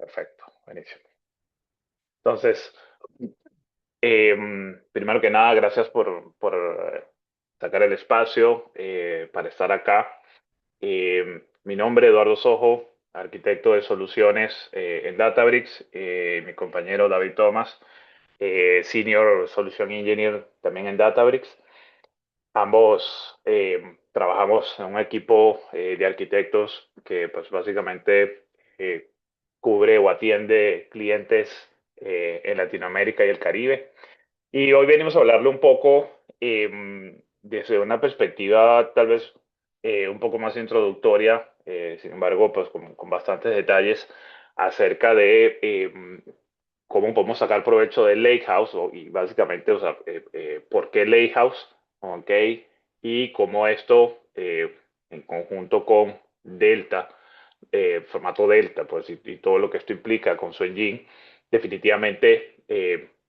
Perfecto, buenísimo. Entonces, primero que nada, gracias por sacar el espacio para estar acá. Mi nombre es Eduardo Sojo, arquitecto de soluciones en Databricks. Mi compañero David Thomas, Senior Solution Engineer también en Databricks. Ambos trabajamos en un equipo de arquitectos que pues básicamente cubre o atiende clientes en Latinoamérica y el Caribe. Y hoy venimos a hablarle un poco desde una perspectiva tal vez un poco más introductoria, sin embargo, pues con bastantes detalles acerca de cómo podemos sacar provecho del Lakehouse y básicamente, o sea, por qué Lakehouse, ¿ok? Y cómo esto en conjunto con Delta, formato Delta, pues y todo lo que esto implica con su engine, definitivamente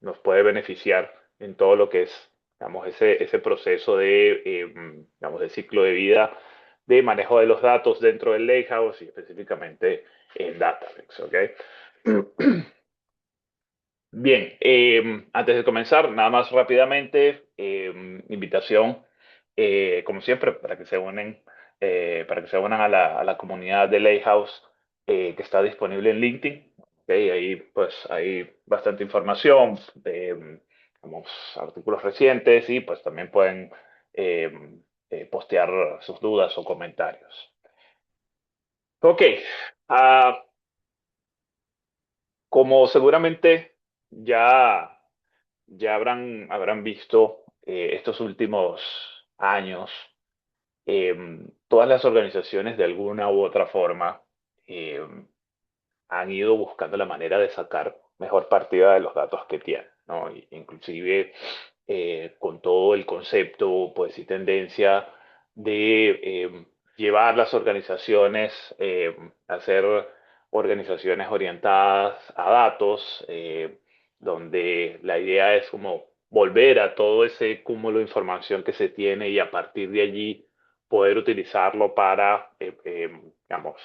nos puede beneficiar en todo lo que es, digamos, ese proceso de, digamos, de ciclo de vida de manejo de los datos dentro del Lakehouse y específicamente en Databricks, ¿ok? Bien, antes de comenzar, nada más rápidamente, invitación, como siempre, para que se unan a la comunidad de Lighthouse que está disponible en LinkedIn. ¿Okay? Ahí pues hay bastante información, digamos, artículos recientes y pues también pueden eh, postear sus dudas o comentarios. Ok, ah, como seguramente ya habrán visto estos últimos años, todas las organizaciones de alguna u otra forma eh, han ido buscando la manera de sacar mejor partida de los datos que tienen, ¿no? Inclusive con todo el concepto, pues y tendencia de llevar las organizaciones a ser organizaciones orientadas a datos, donde la idea es como volver a todo ese cúmulo de información que se tiene y a partir de allí poder utilizarlo para, digamos,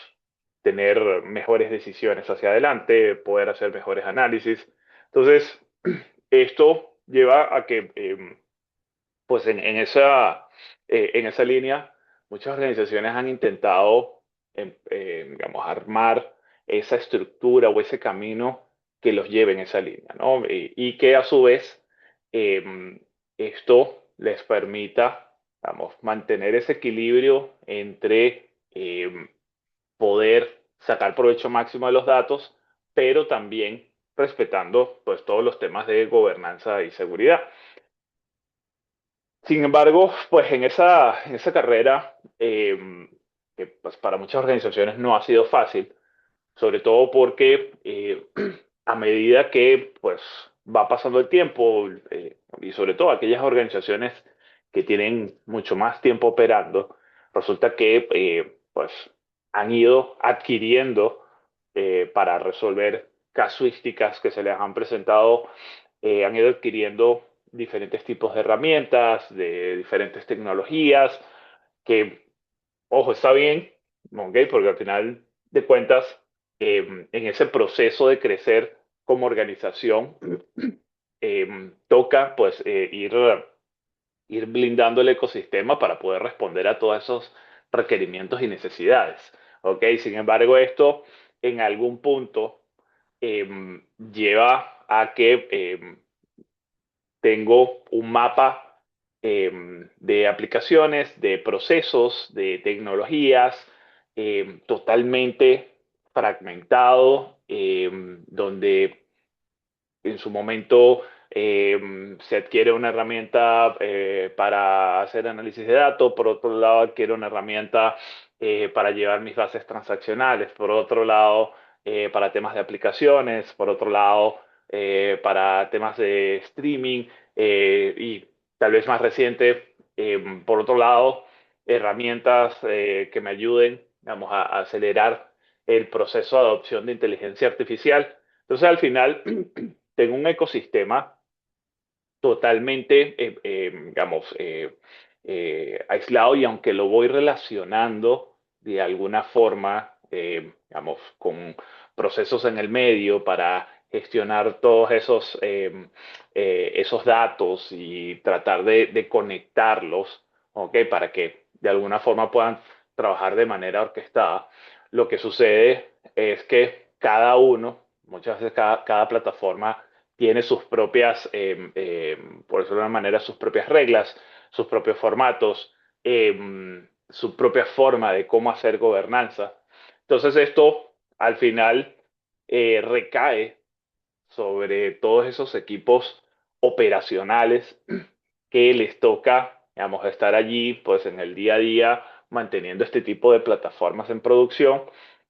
tener mejores decisiones hacia adelante, poder hacer mejores análisis. Entonces, esto lleva a que, pues en esa línea, muchas organizaciones han intentado, digamos, armar esa estructura o ese camino que los lleve en esa línea, ¿no? Y que a su vez eh, esto les permita, vamos, mantener ese equilibrio entre poder sacar provecho máximo de los datos, pero también respetando pues todos los temas de gobernanza y seguridad. Sin embargo, pues en esa carrera, que pues para muchas organizaciones no ha sido fácil, sobre todo porque a medida que pues va pasando el tiempo y sobre todo aquellas organizaciones que tienen mucho más tiempo operando, resulta que pues han ido adquiriendo para resolver casuísticas que se les han presentado, han ido adquiriendo diferentes tipos de herramientas, de diferentes tecnologías, que, ojo, está bien, ¿ok? Porque al final de cuentas, en ese proceso de crecer como organización, toca pues ir blindando el ecosistema para poder responder a todos esos requerimientos y necesidades. ¿Ok? Sin embargo, esto en algún punto lleva a que tengo un mapa de aplicaciones, de procesos, de tecnologías totalmente fragmentado, donde en su momento se adquiere una herramienta para hacer análisis de datos, por otro lado adquiere una herramienta para llevar mis bases transaccionales, por otro lado para temas de aplicaciones, por otro lado para temas de streaming y tal vez más reciente, por otro lado, herramientas que me ayuden, digamos, a acelerar el proceso de adopción de inteligencia artificial. Entonces, al final, tengo un ecosistema totalmente, digamos, aislado y aunque lo voy relacionando de alguna forma, digamos, procesos en el medio para gestionar todos esos datos y tratar de conectarlos, ¿ok? Para que de alguna forma puedan trabajar de manera orquestada. Lo que sucede es que cada uno, muchas veces cada plataforma tiene sus propias, por decirlo de una manera, sus propias reglas, sus propios formatos, su propia forma de cómo hacer gobernanza. Entonces esto al final recae sobre todos esos equipos operacionales que les toca, digamos, estar allí, pues en el día a día, manteniendo este tipo de plataformas en producción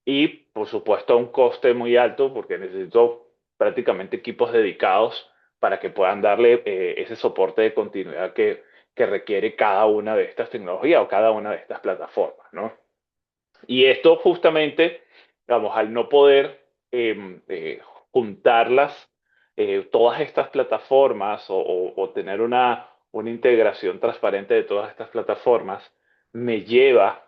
y, por supuesto, a un coste muy alto, porque necesito prácticamente equipos dedicados para que puedan darle ese soporte de continuidad que requiere cada una de estas tecnologías o cada una de estas plataformas, ¿no? Y esto justamente, vamos, al no poder juntarlas, todas estas plataformas o tener una integración transparente de todas estas plataformas, me lleva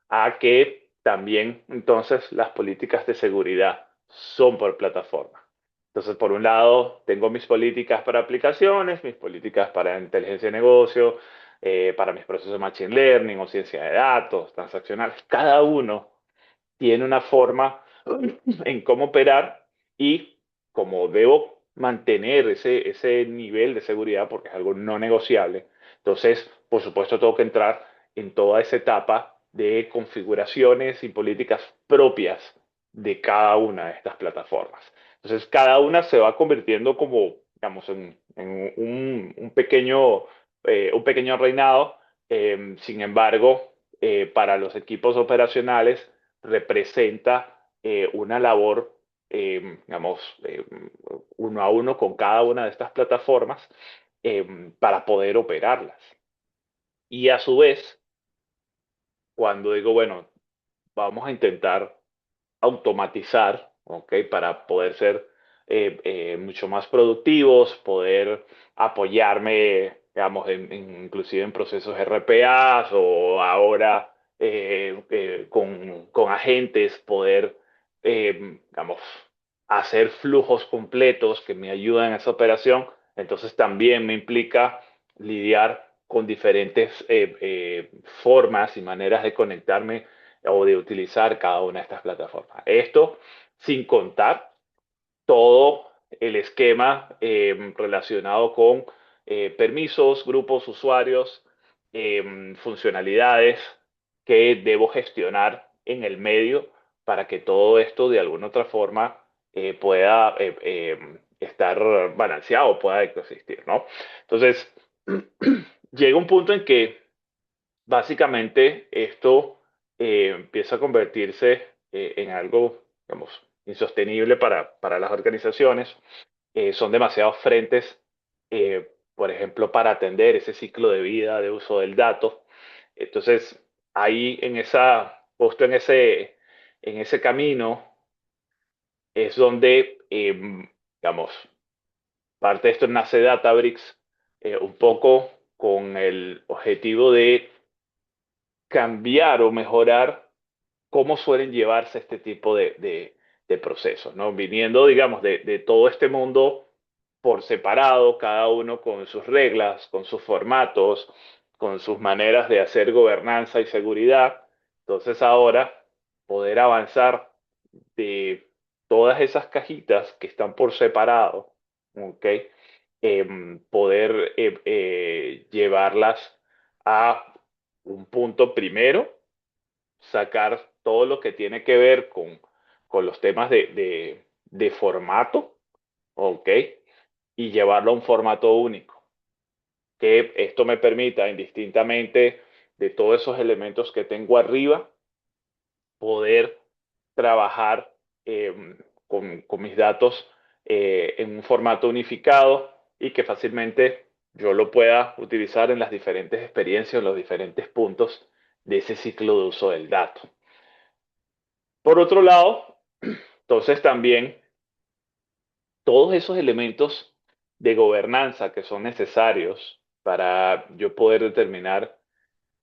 a que también entonces las políticas de seguridad son por plataforma. Entonces, por un lado, tengo mis políticas para aplicaciones, mis políticas para inteligencia de negocio, para mis procesos de machine learning o ciencia de datos, transaccionales. Cada uno tiene una forma en cómo operar y como debo mantener ese nivel de seguridad, porque es algo no negociable, entonces, por supuesto, tengo que entrar en toda esa etapa de configuraciones y políticas propias de cada una de estas plataformas. Entonces, cada una se va convirtiendo como, digamos, en un pequeño reinado. Sin embargo, para los equipos operacionales representa una labor, digamos, uno a uno con cada una de estas plataformas para poder operarlas. Y a su vez, cuando digo, bueno, vamos a intentar automatizar, ¿ok? Para poder ser mucho más productivos, poder apoyarme, digamos, inclusive en procesos RPAs o ahora con agentes, poder, digamos, hacer flujos completos que me ayudan en esa operación. Entonces también me implica lidiar con diferentes formas y maneras de conectarme o de utilizar cada una de estas plataformas. Esto sin contar todo el esquema relacionado con permisos, grupos, usuarios, funcionalidades que debo gestionar en el medio para que todo esto de alguna otra forma pueda estar balanceado, pueda existir, ¿no? Entonces, llega un punto en que básicamente esto empieza a convertirse en algo, digamos, insostenible para las organizaciones. Son demasiados frentes, por ejemplo, para atender ese ciclo de vida de uso del dato. Entonces, ahí justo en ese camino es donde, digamos, parte de esto nace Databricks, un poco con el objetivo de cambiar o mejorar cómo suelen llevarse este tipo de procesos, ¿no? Viniendo, digamos, de todo este mundo por separado, cada uno con sus reglas, con sus formatos, con sus maneras de hacer gobernanza y seguridad. Entonces ahora poder avanzar de todas esas cajitas que están por separado, ¿ok? Poder llevarlas a un punto primero, sacar todo lo que tiene que ver con los temas de formato, ¿ok? Y llevarlo a un formato único. Que esto me permita, indistintamente de todos esos elementos que tengo arriba, poder trabajar con mis datos en un formato unificado y que fácilmente yo lo pueda utilizar en las diferentes experiencias, en los diferentes puntos de ese ciclo de uso del dato. Por otro lado, entonces también todos esos elementos de gobernanza que son necesarios para yo poder determinar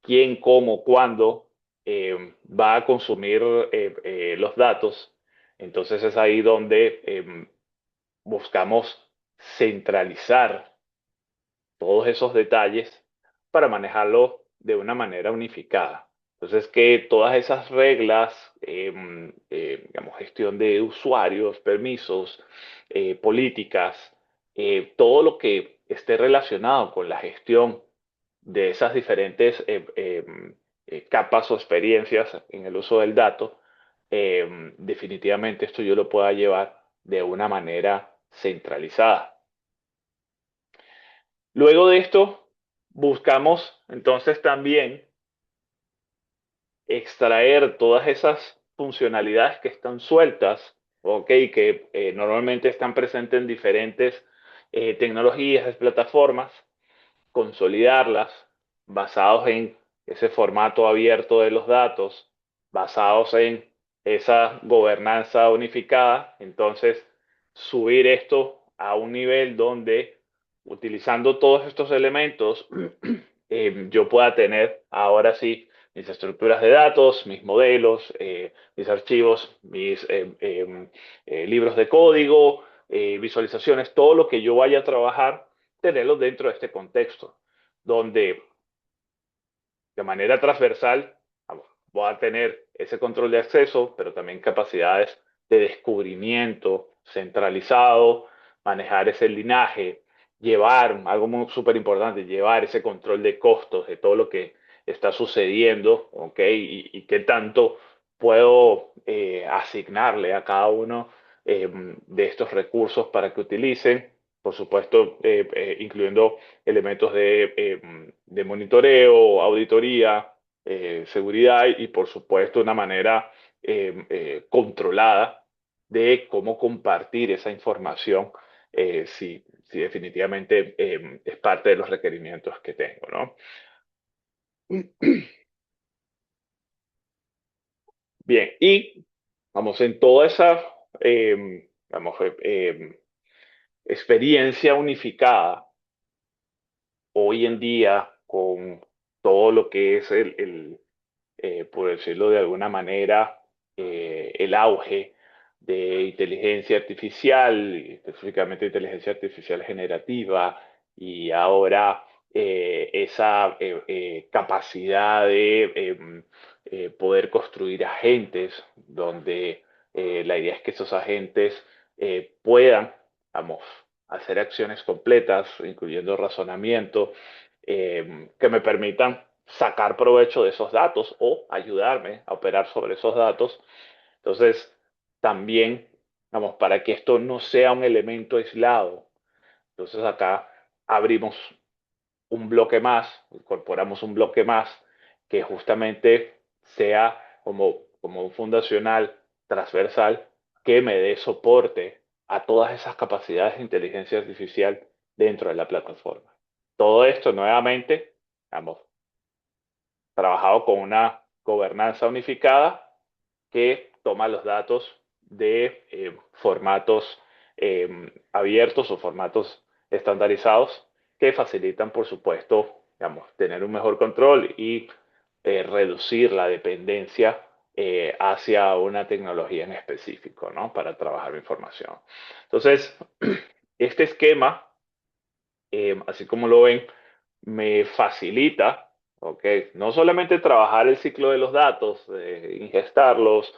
quién, cómo, cuándo va a consumir los datos, Entonces es ahí donde buscamos centralizar todos esos detalles para manejarlo de una manera unificada. Entonces, que todas esas reglas, digamos, gestión de usuarios, permisos, políticas, todo lo que esté relacionado con la gestión de esas diferentes capas o experiencias en el uso del dato, definitivamente esto yo lo pueda llevar de una manera centralizada. Luego de esto, buscamos entonces también extraer todas esas funcionalidades que están sueltas, ¿ok? Que normalmente están presentes en diferentes tecnologías, plataformas, consolidarlas basados en ese formato abierto de los datos, basados en esa gobernanza unificada. Entonces, subir esto a un nivel donde, utilizando todos estos elementos, yo pueda tener ahora sí mis estructuras de datos, mis modelos, mis archivos, mis libros de código, visualizaciones, todo lo que yo vaya a trabajar, tenerlo dentro de este contexto, donde de manera transversal vamos, voy a tener ese control de acceso, pero también capacidades de descubrimiento centralizado, manejar ese linaje, llevar, algo súper importante, llevar ese control de costos de todo lo que está sucediendo, ¿ok? Y qué tanto puedo asignarle a cada uno de estos recursos para que utilicen, por supuesto, incluyendo elementos de monitoreo, auditoría, seguridad y, por supuesto, una manera controlada de cómo compartir esa información si definitivamente es parte de los requerimientos que tengo, ¿no? Bien, y vamos, en toda esa vamos, experiencia unificada, hoy en día, con todo lo que es por decirlo de alguna manera, el auge de inteligencia artificial, específicamente inteligencia artificial generativa, y ahora esa capacidad de poder construir agentes, donde la idea es que esos agentes puedan, vamos, hacer acciones completas, incluyendo razonamiento, que me permitan sacar provecho de esos datos o ayudarme a operar sobre esos datos. Entonces, también, vamos, para que esto no sea un elemento aislado, entonces acá abrimos un bloque más, incorporamos un bloque más que justamente sea como un fundacional transversal que me dé soporte a todas esas capacidades de inteligencia artificial dentro de la plataforma. Todo esto nuevamente, vamos, trabajado con una gobernanza unificada que toma los datos de formatos abiertos o formatos estandarizados que facilitan, por supuesto, digamos, tener un mejor control y reducir la dependencia hacia una tecnología en específico, ¿no? Para trabajar la información. Entonces, este esquema, así como lo ven, me facilita, ¿ok? No solamente trabajar el ciclo de los datos, ingestarlos,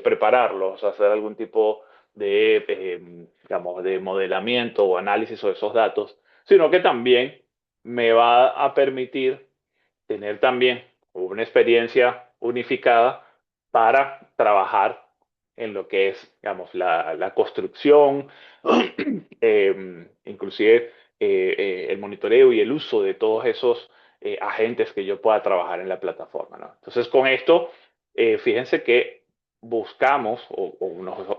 prepararlos, hacer algún tipo de, digamos, de modelamiento o análisis de esos datos, sino que también me va a permitir tener también una experiencia unificada para trabajar en lo que es, digamos, la construcción, inclusive el monitoreo y el uso de todos esos agentes que yo pueda trabajar en la plataforma, ¿no? Entonces, con esto, fíjense que buscamos o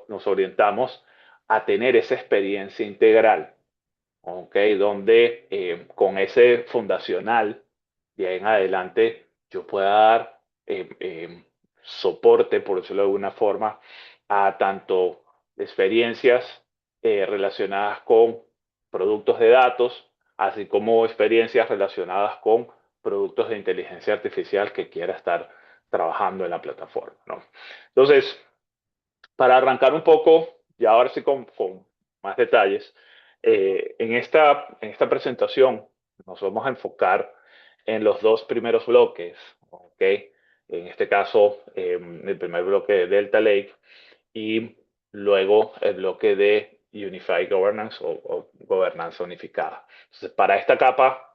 nos orientamos a tener esa experiencia integral, ¿ok? Donde con ese fundacional, de ahí en adelante, yo pueda dar soporte, por decirlo de alguna forma, a tanto experiencias relacionadas con productos de datos, así como experiencias relacionadas con productos de inteligencia artificial que quiera estar trabajando en la plataforma, ¿no? Entonces, Para arrancar un poco, y ahora sí con más detalles, en esta presentación nos vamos a enfocar en los dos primeros bloques, ¿ok? En este caso, el primer bloque de Delta Lake y luego el bloque de Unified Governance o gobernanza unificada. Entonces, para esta capa,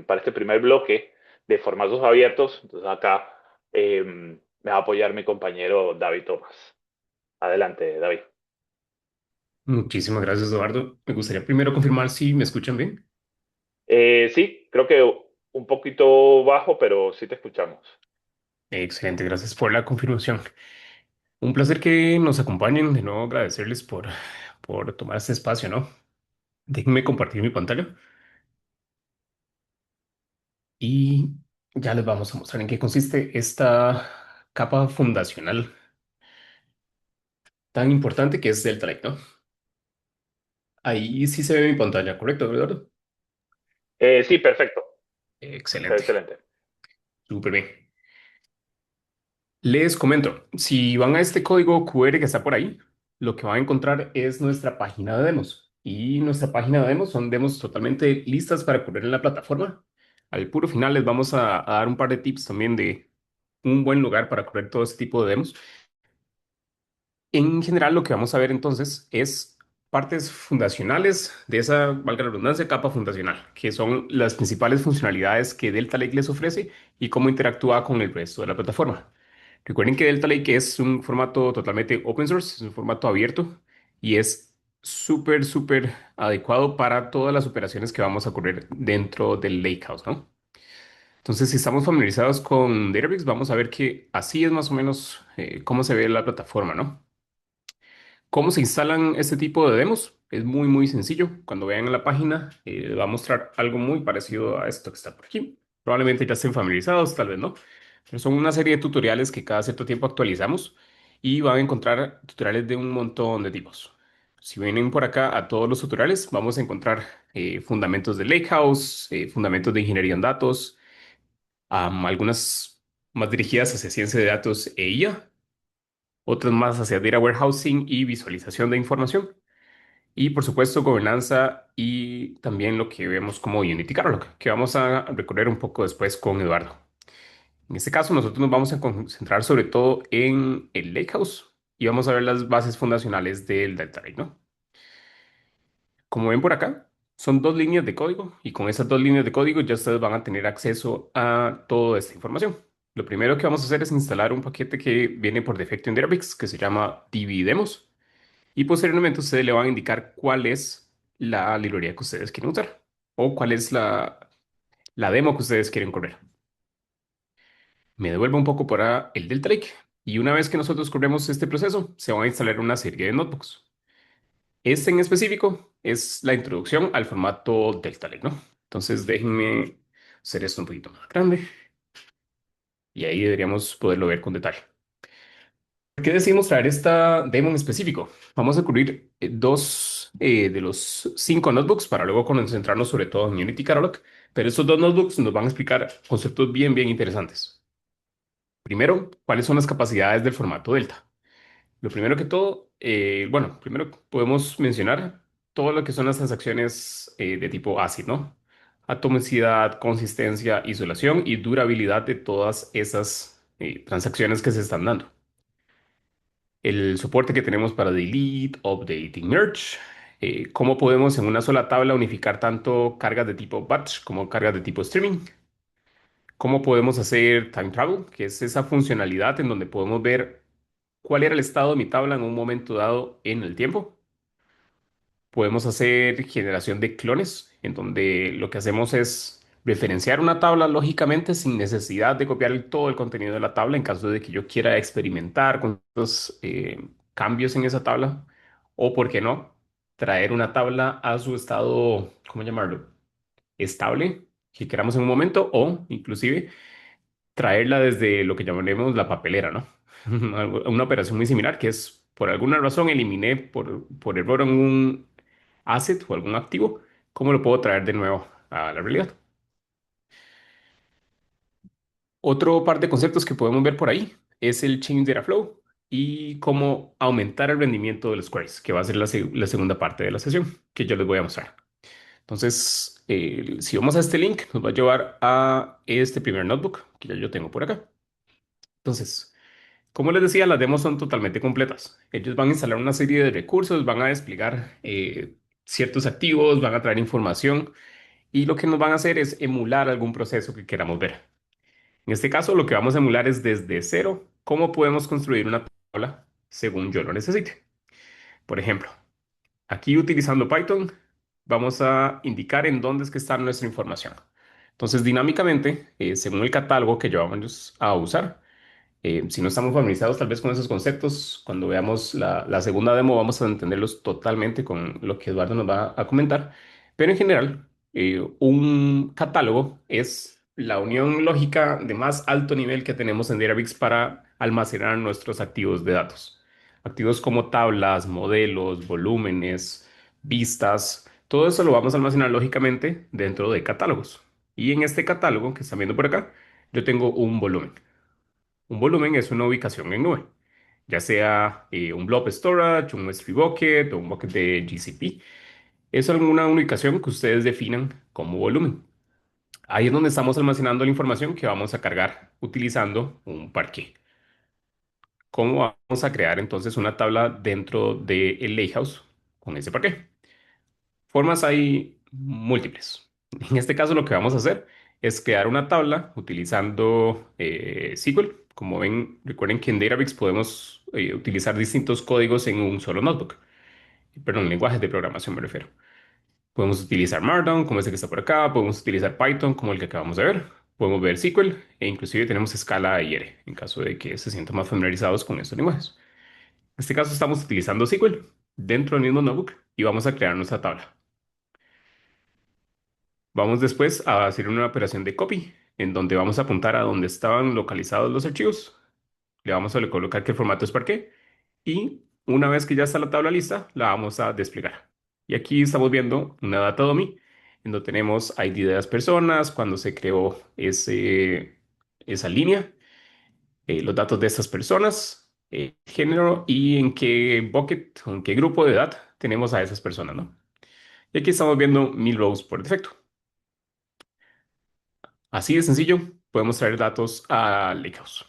para este primer bloque de formatos abiertos, entonces acá me va a apoyar mi compañero David Tomás. Adelante, David. Muchísimas gracias, Eduardo. Me gustaría primero confirmar si me escuchan bien. Sí, creo que un poquito bajo, pero sí te escuchamos. Excelente, gracias por la confirmación. Un placer que nos acompañen. De nuevo, agradecerles por tomar este espacio, ¿no? Déjenme compartir mi pantalla y ya les vamos a mostrar en qué consiste esta capa fundacional tan importante que es Delta Lake, ¿no? Ahí sí se ve mi pantalla, ¿correcto, Eduardo? Sí, perfecto. Está Excelente, excelente. súper bien. Les comento, si van a este código QR que está por ahí, lo que van a encontrar es nuestra página de demos. Y nuestra página de demos son demos totalmente listas para correr en la plataforma. Al puro final les vamos a dar un par de tips también de un buen lugar para correr todo este tipo de demos. En general, lo que vamos a ver entonces es partes fundacionales de esa, valga la redundancia, capa fundacional, que son las principales funcionalidades que Delta Lake les ofrece y cómo interactúa con el resto de la plataforma. Recuerden que Delta Lake es un formato totalmente open source, es un formato abierto y es súper adecuado para todas las operaciones que vamos a correr dentro del Lakehouse, ¿no? Entonces, si estamos familiarizados con Databricks, vamos a ver que así es más o menos cómo se ve la plataforma, ¿no? ¿Cómo se instalan este tipo de demos? Es muy sencillo. Cuando vean en la página, les va a mostrar algo muy parecido a esto que está por aquí. Probablemente ya estén familiarizados, tal vez no. Pero son una serie de tutoriales que cada cierto tiempo actualizamos y van a encontrar tutoriales de un montón de tipos. Si vienen por acá a todos los tutoriales, vamos a encontrar fundamentos de Lakehouse, fundamentos de ingeniería en datos, algunas más dirigidas hacia ciencia de datos e IA, otros más hacia data warehousing y visualización de información. Y por supuesto, gobernanza y también lo que vemos como Unity Catalog, que vamos a recorrer un poco después con Eduardo. En este caso, nosotros nos vamos a concentrar sobre todo en el Lakehouse y vamos a ver las bases fundacionales del Delta Lake, ¿no? Como ven por acá, son dos líneas de código y con esas dos líneas de código ya ustedes van a tener acceso a toda esta información. Lo primero que vamos a hacer es instalar un paquete que viene por defecto en Databricks que se llama DBDemos y posteriormente ustedes le van a indicar cuál es la librería que ustedes quieren usar o cuál es la demo que ustedes quieren correr. Me devuelvo un poco para el Delta Lake y una vez que nosotros corremos este proceso, se van a instalar una serie de notebooks. Este en específico es la introducción al formato Delta Lake, ¿no? Entonces déjenme hacer esto un poquito más grande y ahí deberíamos poderlo ver con detalle. ¿Por qué decidimos traer esta demo en específico? Vamos a cubrir dos de los cinco notebooks para luego concentrarnos sobre todo en Unity Catalog, pero estos dos notebooks nos van a explicar conceptos bien interesantes. Primero, ¿cuáles son las capacidades del formato Delta? Lo primero que todo, bueno, primero podemos mencionar todo lo que son las transacciones de tipo ACID, ¿no? Atomicidad, consistencia, isolación y durabilidad de todas esas transacciones que se están dando. El soporte que tenemos para delete, update y merge. Cómo podemos en una sola tabla unificar tanto cargas de tipo batch como cargas de tipo streaming. Cómo podemos hacer time travel, que es esa funcionalidad en donde podemos ver cuál era el estado de mi tabla en un momento dado en el tiempo. Podemos hacer generación de clones, en donde lo que hacemos es referenciar una tabla lógicamente sin necesidad de copiar todo el contenido de la tabla en caso de que yo quiera experimentar con estos cambios en esa tabla. O, por qué no, traer una tabla a su estado, ¿cómo llamarlo? Estable, que queramos en un momento, o inclusive traerla desde lo que llamaremos la papelera, ¿no? Una operación muy similar que es, por alguna razón, eliminé por error en un asset o algún activo, ¿cómo lo puedo traer de nuevo a la realidad? Otro par de conceptos que podemos ver por ahí es el Change Data Flow y cómo aumentar el rendimiento de los queries, que va a ser la segunda parte de la sesión, que yo les voy a mostrar. Entonces, si vamos a este link, nos va a llevar a este primer notebook que ya yo tengo por acá. Entonces, como les decía, las demos son totalmente completas. Ellos van a instalar una serie de recursos, van a desplegar ciertos activos, van a traer información y lo que nos van a hacer es emular algún proceso que queramos ver. En este caso, lo que vamos a emular es desde cero cómo podemos construir una tabla según yo lo necesite. Por ejemplo, aquí utilizando Python, vamos a indicar en dónde es que está nuestra información. Entonces, dinámicamente, según el catálogo que yo vamos a usar, si no estamos familiarizados tal vez con esos conceptos, cuando veamos la segunda demo vamos a entenderlos totalmente con lo que Eduardo nos va a comentar. Pero en general, un catálogo es la unión lógica de más alto nivel que tenemos en Databricks para almacenar nuestros activos de datos. Activos como tablas, modelos, volúmenes, vistas, todo eso lo vamos a almacenar lógicamente dentro de catálogos. Y en este catálogo que están viendo por acá, yo tengo un volumen. Un volumen es una ubicación en nube, ya sea un blob storage, un S3 bucket o un bucket de GCP. Es alguna ubicación que ustedes definan como volumen. Ahí es donde estamos almacenando la información que vamos a cargar utilizando un parquet. ¿Cómo vamos a crear entonces una tabla dentro del lakehouse con ese parquet? Formas hay múltiples. En este caso lo que vamos a hacer es crear una tabla utilizando SQL. Como ven, recuerden que en Databricks podemos utilizar distintos códigos en un solo notebook. Perdón, lenguajes de programación me refiero. Podemos utilizar Markdown, como este que está por acá. Podemos utilizar Python, como el que acabamos de ver. Podemos ver SQL e inclusive tenemos Scala y R, en caso de que se sientan más familiarizados con estos lenguajes. En este caso estamos utilizando SQL dentro del mismo notebook y vamos a crear nuestra tabla. Vamos después a hacer una operación de copy, en donde vamos a apuntar a donde estaban localizados los archivos. Le vamos a colocar que el formato es Parquet y una vez que ya está la tabla lista, la vamos a desplegar. Y aquí estamos viendo una data dummy, en donde tenemos ID de las personas, cuando se creó esa línea, los datos de estas personas, género y en qué bucket o en qué grupo de edad tenemos a esas personas, ¿no? Y aquí estamos viendo 1000 rows por defecto. Así de sencillo, podemos traer datos a Lakehouse.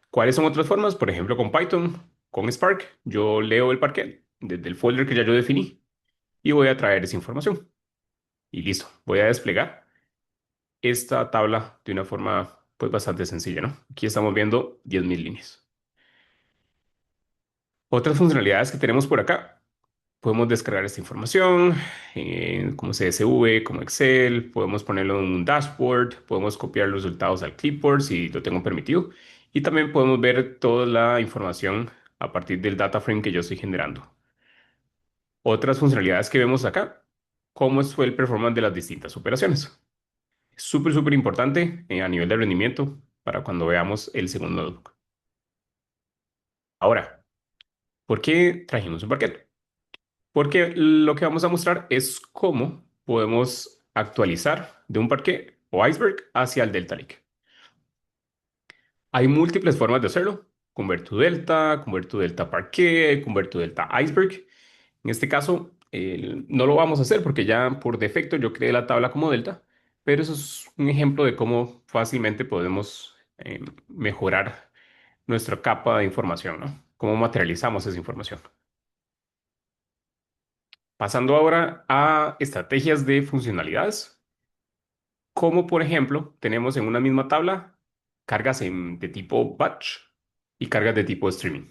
¿Cuáles son otras formas? Por ejemplo, con Python, con Spark, yo leo el parquet desde el folder que ya yo definí y voy a traer esa información. Y listo, voy a desplegar esta tabla de una forma pues bastante sencilla, ¿no? Aquí estamos viendo 10.000 líneas. Otras funcionalidades que tenemos por acá. Podemos descargar esta información como CSV, como Excel, podemos ponerlo en un dashboard, podemos copiar los resultados al clipboard si lo tengo permitido y también podemos ver toda la información a partir del data frame que yo estoy generando. Otras funcionalidades que vemos acá, cómo fue el performance de las distintas operaciones. Es súper, súper importante a nivel de rendimiento para cuando veamos el segundo notebook. Ahora, ¿por qué trajimos un parquet? Porque lo que vamos a mostrar es cómo podemos actualizar de un parque o iceberg hacia el Delta Lake. Hay múltiples formas de hacerlo. Convert to Delta Parquet, Convert to Delta Iceberg. En este caso, no lo vamos a hacer porque ya por defecto yo creé la tabla como Delta, pero eso es un ejemplo de cómo fácilmente podemos mejorar nuestra capa de información, ¿no? Cómo materializamos esa información. Pasando ahora a estrategias de funcionalidades, como por ejemplo tenemos en una misma tabla cargas de tipo batch y cargas de tipo streaming.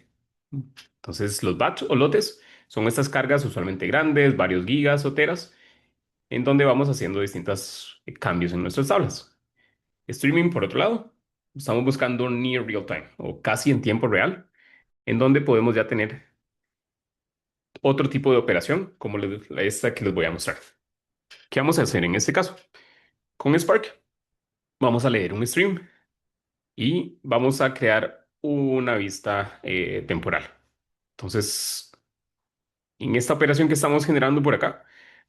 Entonces los batch o lotes son estas cargas usualmente grandes, varios gigas o teras, en donde vamos haciendo distintos cambios en nuestras tablas. Streaming, por otro lado, estamos buscando near real time o casi en tiempo real, en donde podemos ya tener otro tipo de operación como esta que les voy a mostrar. ¿Qué vamos a hacer en este caso? Con Spark vamos a leer un stream y vamos a crear una vista temporal. Entonces, en esta operación que estamos generando por acá,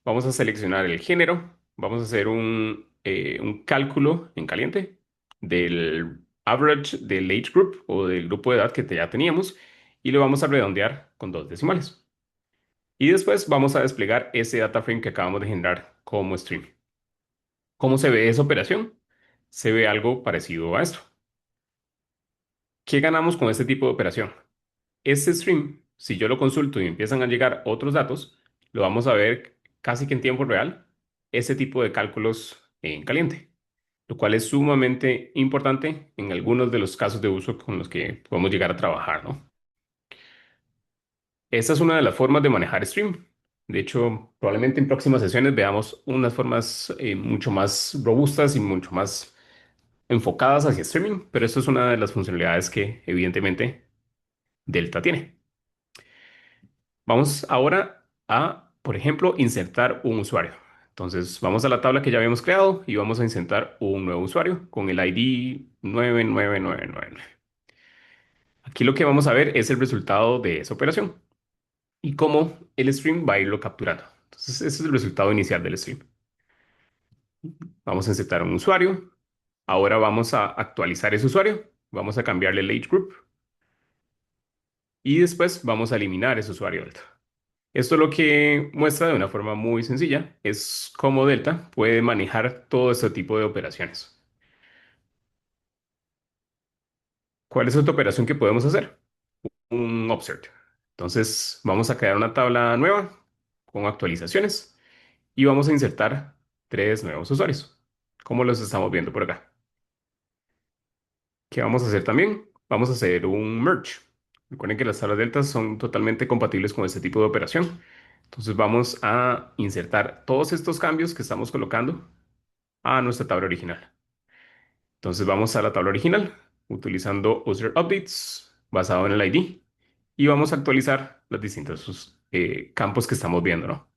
vamos a seleccionar el género, vamos a hacer un cálculo en caliente del average del age group o del grupo de edad que ya teníamos y lo vamos a redondear con dos decimales. Y después vamos a desplegar ese data frame que acabamos de generar como stream. ¿Cómo se ve esa operación? Se ve algo parecido a esto. ¿Qué ganamos con este tipo de operación? Este stream, si yo lo consulto y empiezan a llegar otros datos, lo vamos a ver casi que en tiempo real, ese tipo de cálculos en caliente, lo cual es sumamente importante en algunos de los casos de uso con los que podemos llegar a trabajar, ¿no? Esta es una de las formas de manejar stream. De hecho, probablemente en próximas sesiones veamos unas formas mucho más robustas y mucho más enfocadas hacia streaming, pero esto es una de las funcionalidades que evidentemente Delta tiene. Vamos ahora a, por ejemplo, insertar un usuario. Entonces, vamos a la tabla que ya habíamos creado y vamos a insertar un nuevo usuario con el ID 99999. Aquí lo que vamos a ver es el resultado de esa operación y cómo el stream va a irlo capturando. Entonces, ese es el resultado inicial del stream. Vamos a insertar un usuario. Ahora vamos a actualizar ese usuario. Vamos a cambiarle el age group y después vamos a eliminar ese usuario alto. Esto lo que muestra de una forma muy sencilla es cómo Delta puede manejar todo este tipo de operaciones. ¿Cuál es otra operación que podemos hacer? Un observe. Entonces vamos a crear una tabla nueva con actualizaciones y vamos a insertar tres nuevos usuarios, como los estamos viendo por acá. ¿Qué vamos a hacer también? Vamos a hacer un merge. Recuerden que las tablas deltas son totalmente compatibles con este tipo de operación. Entonces vamos a insertar todos estos cambios que estamos colocando a nuestra tabla original. Entonces vamos a la tabla original utilizando user updates basado en el ID y vamos a actualizar los distintos campos que estamos viendo, ¿no?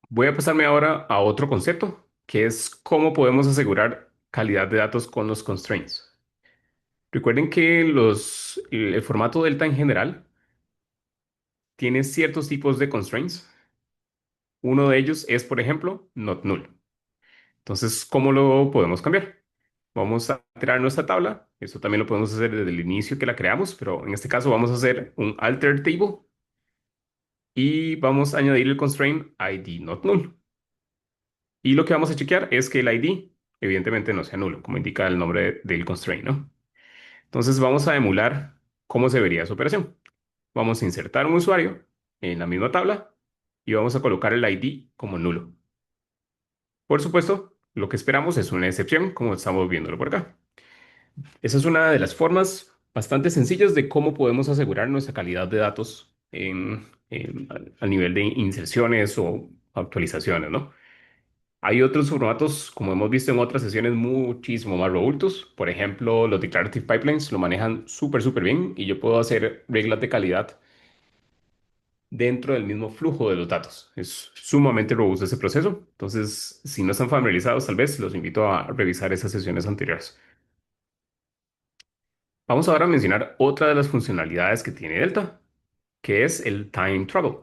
Voy a pasarme ahora a otro concepto, que es cómo podemos asegurar calidad de datos con los constraints. Recuerden que el formato Delta en general tiene ciertos tipos de constraints. Uno de ellos es, por ejemplo, not null. Entonces, ¿cómo lo podemos cambiar? Vamos a crear nuestra tabla. Eso también lo podemos hacer desde el inicio que la creamos, pero en este caso vamos a hacer un alter table y vamos a añadir el constraint ID not null. Y lo que vamos a chequear es que el ID evidentemente no sea nulo, como indica el nombre del constraint, ¿no? Entonces vamos a emular cómo se vería esa operación. Vamos a insertar un usuario en la misma tabla y vamos a colocar el ID como nulo. Por supuesto, lo que esperamos es una excepción, como estamos viéndolo por acá. Esa es una de las formas bastante sencillas de cómo podemos asegurar nuestra calidad de datos a nivel de inserciones o actualizaciones, ¿no? Hay otros formatos, como hemos visto en otras sesiones, muchísimo más robustos. Por ejemplo, los declarative pipelines lo manejan súper bien y yo puedo hacer reglas de calidad dentro del mismo flujo de los datos. Es sumamente robusto ese proceso. Entonces, si no están familiarizados, tal vez los invito a revisar esas sesiones anteriores. Vamos ahora a mencionar otra de las funcionalidades que tiene Delta, que es el time travel.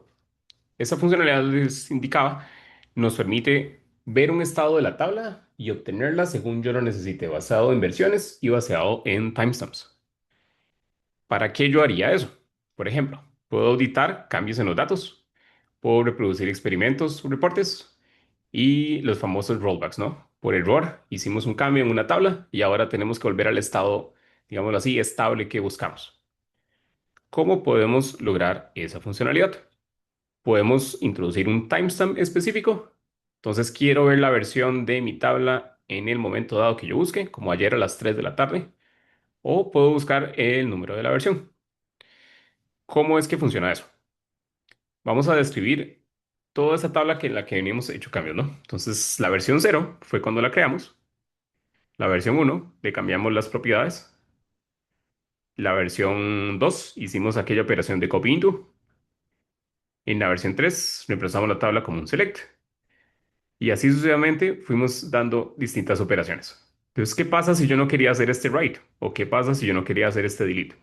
Esta funcionalidad les indicaba, nos permite ver un estado de la tabla y obtenerla según yo lo necesite, basado en versiones y basado en timestamps. ¿Para qué yo haría eso? Por ejemplo, puedo auditar cambios en los datos, puedo reproducir experimentos, reportes y los famosos rollbacks, ¿no? Por error, hicimos un cambio en una tabla y ahora tenemos que volver al estado, digámoslo así, estable que buscamos. ¿Cómo podemos lograr esa funcionalidad? Podemos introducir un timestamp específico. Entonces quiero ver la versión de mi tabla en el momento dado que yo busque, como ayer a las 3 de la tarde, o puedo buscar el número de la versión. ¿Cómo es que funciona eso? Vamos a describir toda esa tabla que en la que venimos hecho cambios, ¿no? Entonces, la versión cero fue cuando la creamos. La versión uno le cambiamos las propiedades. La versión 2 hicimos aquella operación de copy into. En la versión 3 reemplazamos la tabla como un select. Y así sucesivamente fuimos dando distintas operaciones. Entonces, ¿qué pasa si yo no quería hacer este write? ¿O qué pasa si yo no quería hacer este delete?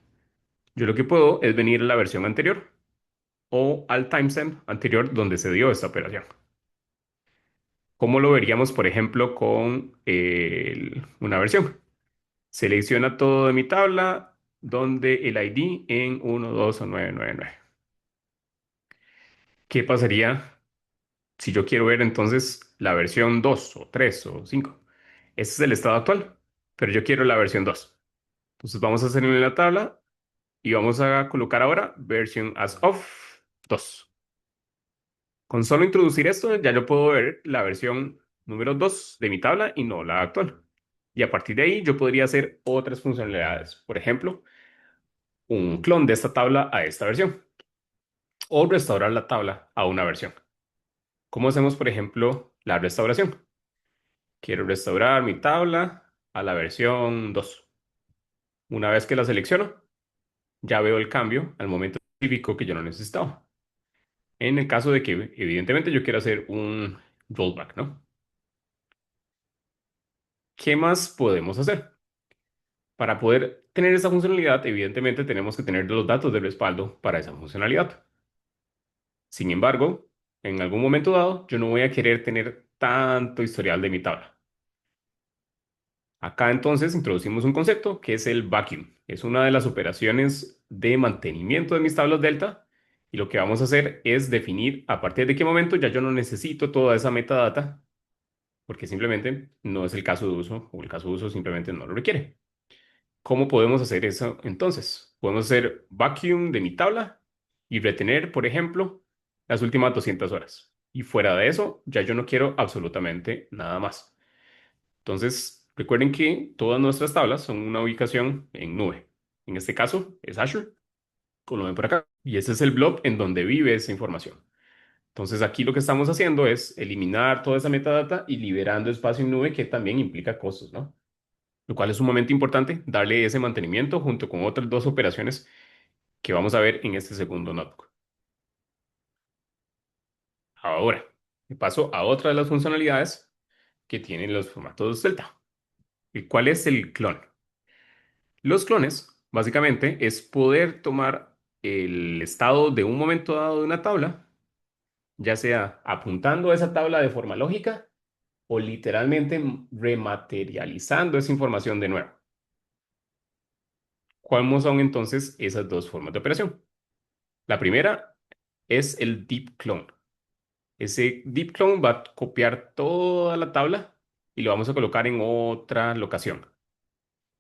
Yo lo que puedo es venir a la versión anterior o al timestamp anterior donde se dio esta operación. ¿Cómo lo veríamos, por ejemplo, con una versión? Selecciona todo de mi tabla donde el ID en 1, 2 o 999. ¿Qué pasaría si yo quiero ver entonces la versión 2 o 3 o 5? Este es el estado actual, pero yo quiero la versión 2. Entonces vamos a hacer en la tabla y vamos a colocar ahora version as of 2. Con solo introducir esto, ya yo puedo ver la versión número 2 de mi tabla y no la actual. Y a partir de ahí yo podría hacer otras funcionalidades. Por ejemplo, un clon de esta tabla a esta versión o restaurar la tabla a una versión. ¿Cómo hacemos, por ejemplo, la restauración? Quiero restaurar mi tabla a la versión 2. Una vez que la selecciono, ya veo el cambio al momento específico que yo no necesitaba. En el caso de que, evidentemente, yo quiero hacer un rollback, ¿no? ¿Qué más podemos hacer? Para poder tener esa funcionalidad, evidentemente tenemos que tener los datos de respaldo para esa funcionalidad. Sin embargo, en algún momento dado, yo no voy a querer tener tanto historial de mi tabla. Acá entonces introducimos un concepto que es el vacuum. Es una de las operaciones de mantenimiento de mis tablas delta y lo que vamos a hacer es definir a partir de qué momento ya yo no necesito toda esa metadata porque simplemente no es el caso de uso o el caso de uso simplemente no lo requiere. ¿Cómo podemos hacer eso entonces? Podemos hacer vacuum de mi tabla y retener, por ejemplo, las últimas 200 horas. Y fuera de eso, ya yo no quiero absolutamente nada más. Entonces, recuerden que todas nuestras tablas son una ubicación en nube. En este caso es Azure, como lo ven por acá. Y ese es el blob en donde vive esa información. Entonces, aquí lo que estamos haciendo es eliminar toda esa metadata y liberando espacio en nube que también implica costos, ¿no? Lo cual es sumamente importante, darle ese mantenimiento junto con otras dos operaciones que vamos a ver en este segundo notebook. Ahora, me paso a otra de las funcionalidades que tienen los formatos Delta. ¿Y cuál es el clon? Los clones, básicamente, es poder tomar el estado de un momento dado de una tabla, ya sea apuntando a esa tabla de forma lógica o literalmente rematerializando esa información de nuevo. ¿Cuáles son entonces esas dos formas de operación? La primera es el deep clone. Ese deep clone va a copiar toda la tabla y lo vamos a colocar en otra locación.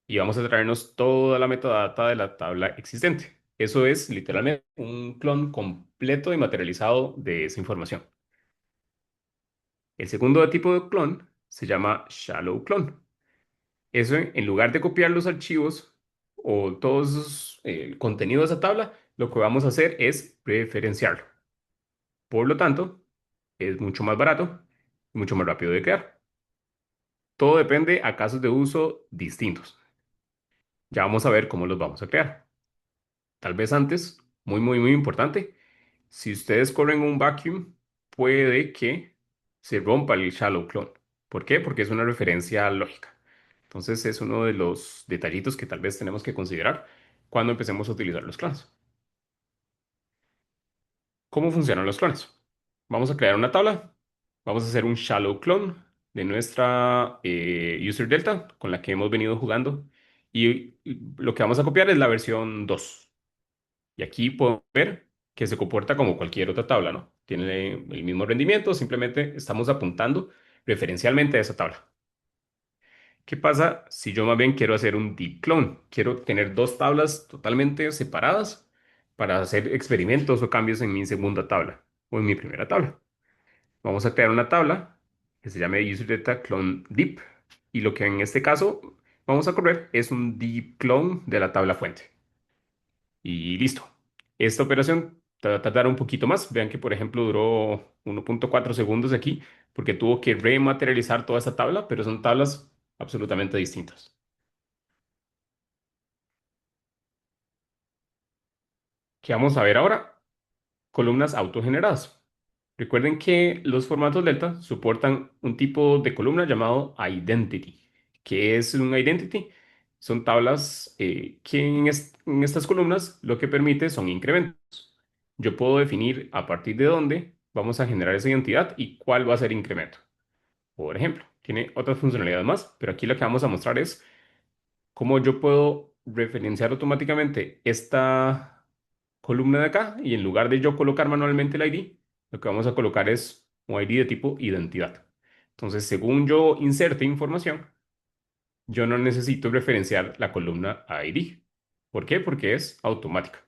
Y vamos a traernos toda la metadata de la tabla existente. Eso es literalmente un clon completo y materializado de esa información. El segundo tipo de clon se llama shallow clone. Eso, en lugar de copiar los archivos o todos el contenido de esa tabla, lo que vamos a hacer es preferenciarlo. Por lo tanto, es mucho más barato y mucho más rápido de crear. Todo depende a casos de uso distintos. Ya vamos a ver cómo los vamos a crear. Tal vez antes, muy importante, si ustedes corren un vacuum, puede que se rompa el shallow clone. ¿Por qué? Porque es una referencia lógica. Entonces es uno de los detallitos que tal vez tenemos que considerar cuando empecemos a utilizar los clones. ¿Cómo funcionan los clones? Vamos a crear una tabla, vamos a hacer un shallow clone de nuestra user delta con la que hemos venido jugando y lo que vamos a copiar es la versión 2. Y aquí podemos ver que se comporta como cualquier otra tabla, ¿no? Tiene el mismo rendimiento, simplemente estamos apuntando referencialmente a esa tabla. ¿Qué pasa si yo más bien quiero hacer un deep clone? Quiero tener dos tablas totalmente separadas para hacer experimentos o cambios en mi segunda tabla o en mi primera tabla. Vamos a crear una tabla que se llame UserData Clone Deep y lo que en este caso vamos a correr es un deep clone de la tabla fuente. Y listo. Esta operación te va a tardar un poquito más. Vean que, por ejemplo, duró 1.4 segundos aquí porque tuvo que rematerializar toda esa tabla, pero son tablas absolutamente distintas. ¿Qué vamos a ver ahora? Columnas autogeneradas. Recuerden que los formatos Delta soportan un tipo de columna llamado identity. ¿Qué es un identity? Son tablas que en estas columnas lo que permite son incrementos. Yo puedo definir a partir de dónde vamos a generar esa identidad y cuál va a ser incremento. Por ejemplo, tiene otras funcionalidades más, pero aquí lo que vamos a mostrar es ¿Cómo yo puedo referenciar automáticamente esta columna de acá? Y en lugar de yo colocar manualmente el ID, lo que vamos a colocar es un ID de tipo identidad. Entonces, según yo inserte información, yo no necesito referenciar la columna ID. ¿Por qué? Porque es automática.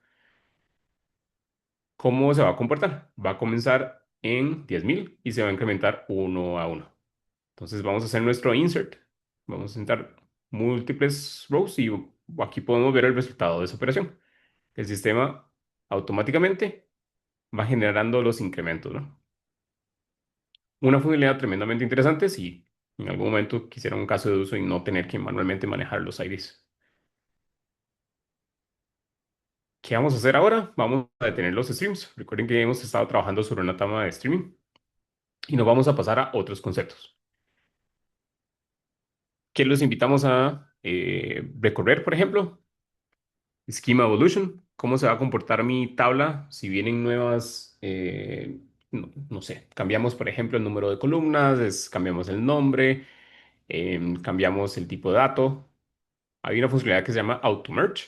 ¿Cómo se va a comportar? Va a comenzar en 10.000 y se va a incrementar uno a uno. Entonces vamos a hacer nuestro insert. Vamos a intentar múltiples rows y aquí podemos ver el resultado de esa operación. El sistema automáticamente va generando los incrementos, ¿no? Una funcionalidad tremendamente interesante si en algún momento quisiera un caso de uso y no tener que manualmente manejar los IDs. ¿Qué vamos a hacer ahora? Vamos a detener los streams. Recuerden que hemos estado trabajando sobre una tama de streaming y nos vamos a pasar a otros conceptos. ¿Qué los invitamos a recorrer, por ejemplo? Schema Evolution, ¿cómo se va a comportar mi tabla si vienen nuevas, no sé, cambiamos por ejemplo el número de columnas, cambiamos el nombre, cambiamos el tipo de dato. Hay una funcionalidad que se llama Auto Merge,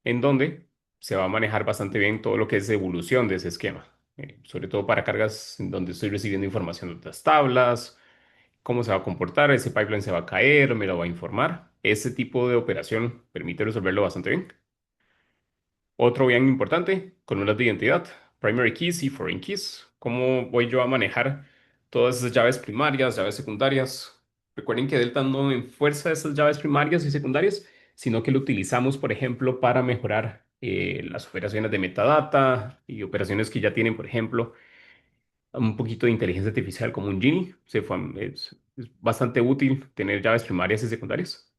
en donde se va a manejar bastante bien todo lo que es evolución de ese esquema, sobre todo para cargas en donde estoy recibiendo información de otras tablas, cómo se va a comportar, ese pipeline se va a caer, me lo va a informar. Ese tipo de operación permite resolverlo bastante bien. Otro bien importante, columnas de identidad, primary keys y foreign keys. ¿Cómo voy yo a manejar todas esas llaves primarias, llaves secundarias? Recuerden que Delta no enfuerza esas llaves primarias y secundarias, sino que lo utilizamos, por ejemplo, para mejorar las operaciones de metadata y operaciones que ya tienen, por ejemplo, un poquito de inteligencia artificial como un Genie. Es bastante útil tener llaves primarias y secundarias.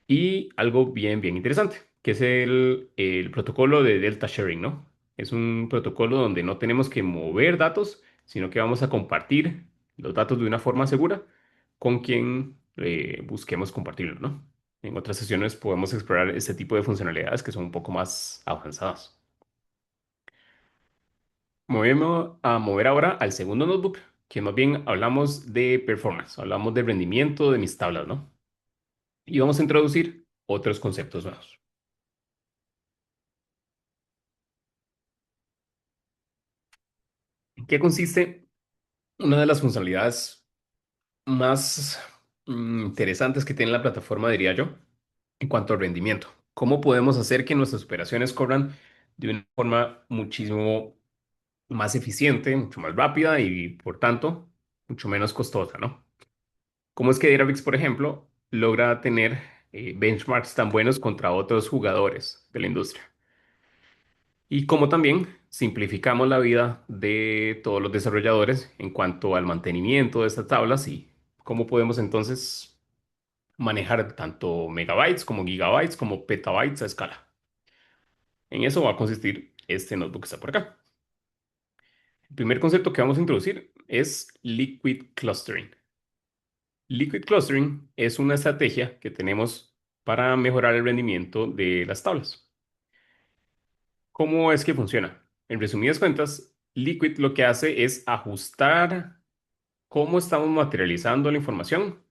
Y algo bien, bien interesante, que es el protocolo de Delta Sharing, ¿no? Es un protocolo donde no tenemos que mover datos, sino que vamos a compartir los datos de una forma segura con quien busquemos compartirlos, ¿no? En otras sesiones podemos explorar este tipo de funcionalidades que son un poco más avanzadas. Movemos a mover ahora al segundo notebook, que más bien hablamos de performance, hablamos de rendimiento de mis tablas, ¿no? Y vamos a introducir otros conceptos nuevos. ¿En qué consiste una de las funcionalidades más interesantes que tiene la plataforma, diría yo, en cuanto al rendimiento? ¿Cómo podemos hacer que nuestras operaciones corran de una forma muchísimo más eficiente, mucho más rápida y, por tanto, mucho menos costosa, ¿no? ¿Cómo es que Databricks, por ejemplo, logra tener benchmarks tan buenos contra otros jugadores de la industria? Y cómo también simplificamos la vida de todos los desarrolladores en cuanto al mantenimiento de estas tablas y cómo podemos entonces manejar tanto megabytes como gigabytes como petabytes a escala. En eso va a consistir este notebook que está por acá. El primer concepto que vamos a introducir es Liquid Clustering. Liquid Clustering es una estrategia que tenemos para mejorar el rendimiento de las tablas. ¿Cómo es que funciona? En resumidas cuentas, Liquid lo que hace es ajustar cómo estamos materializando la información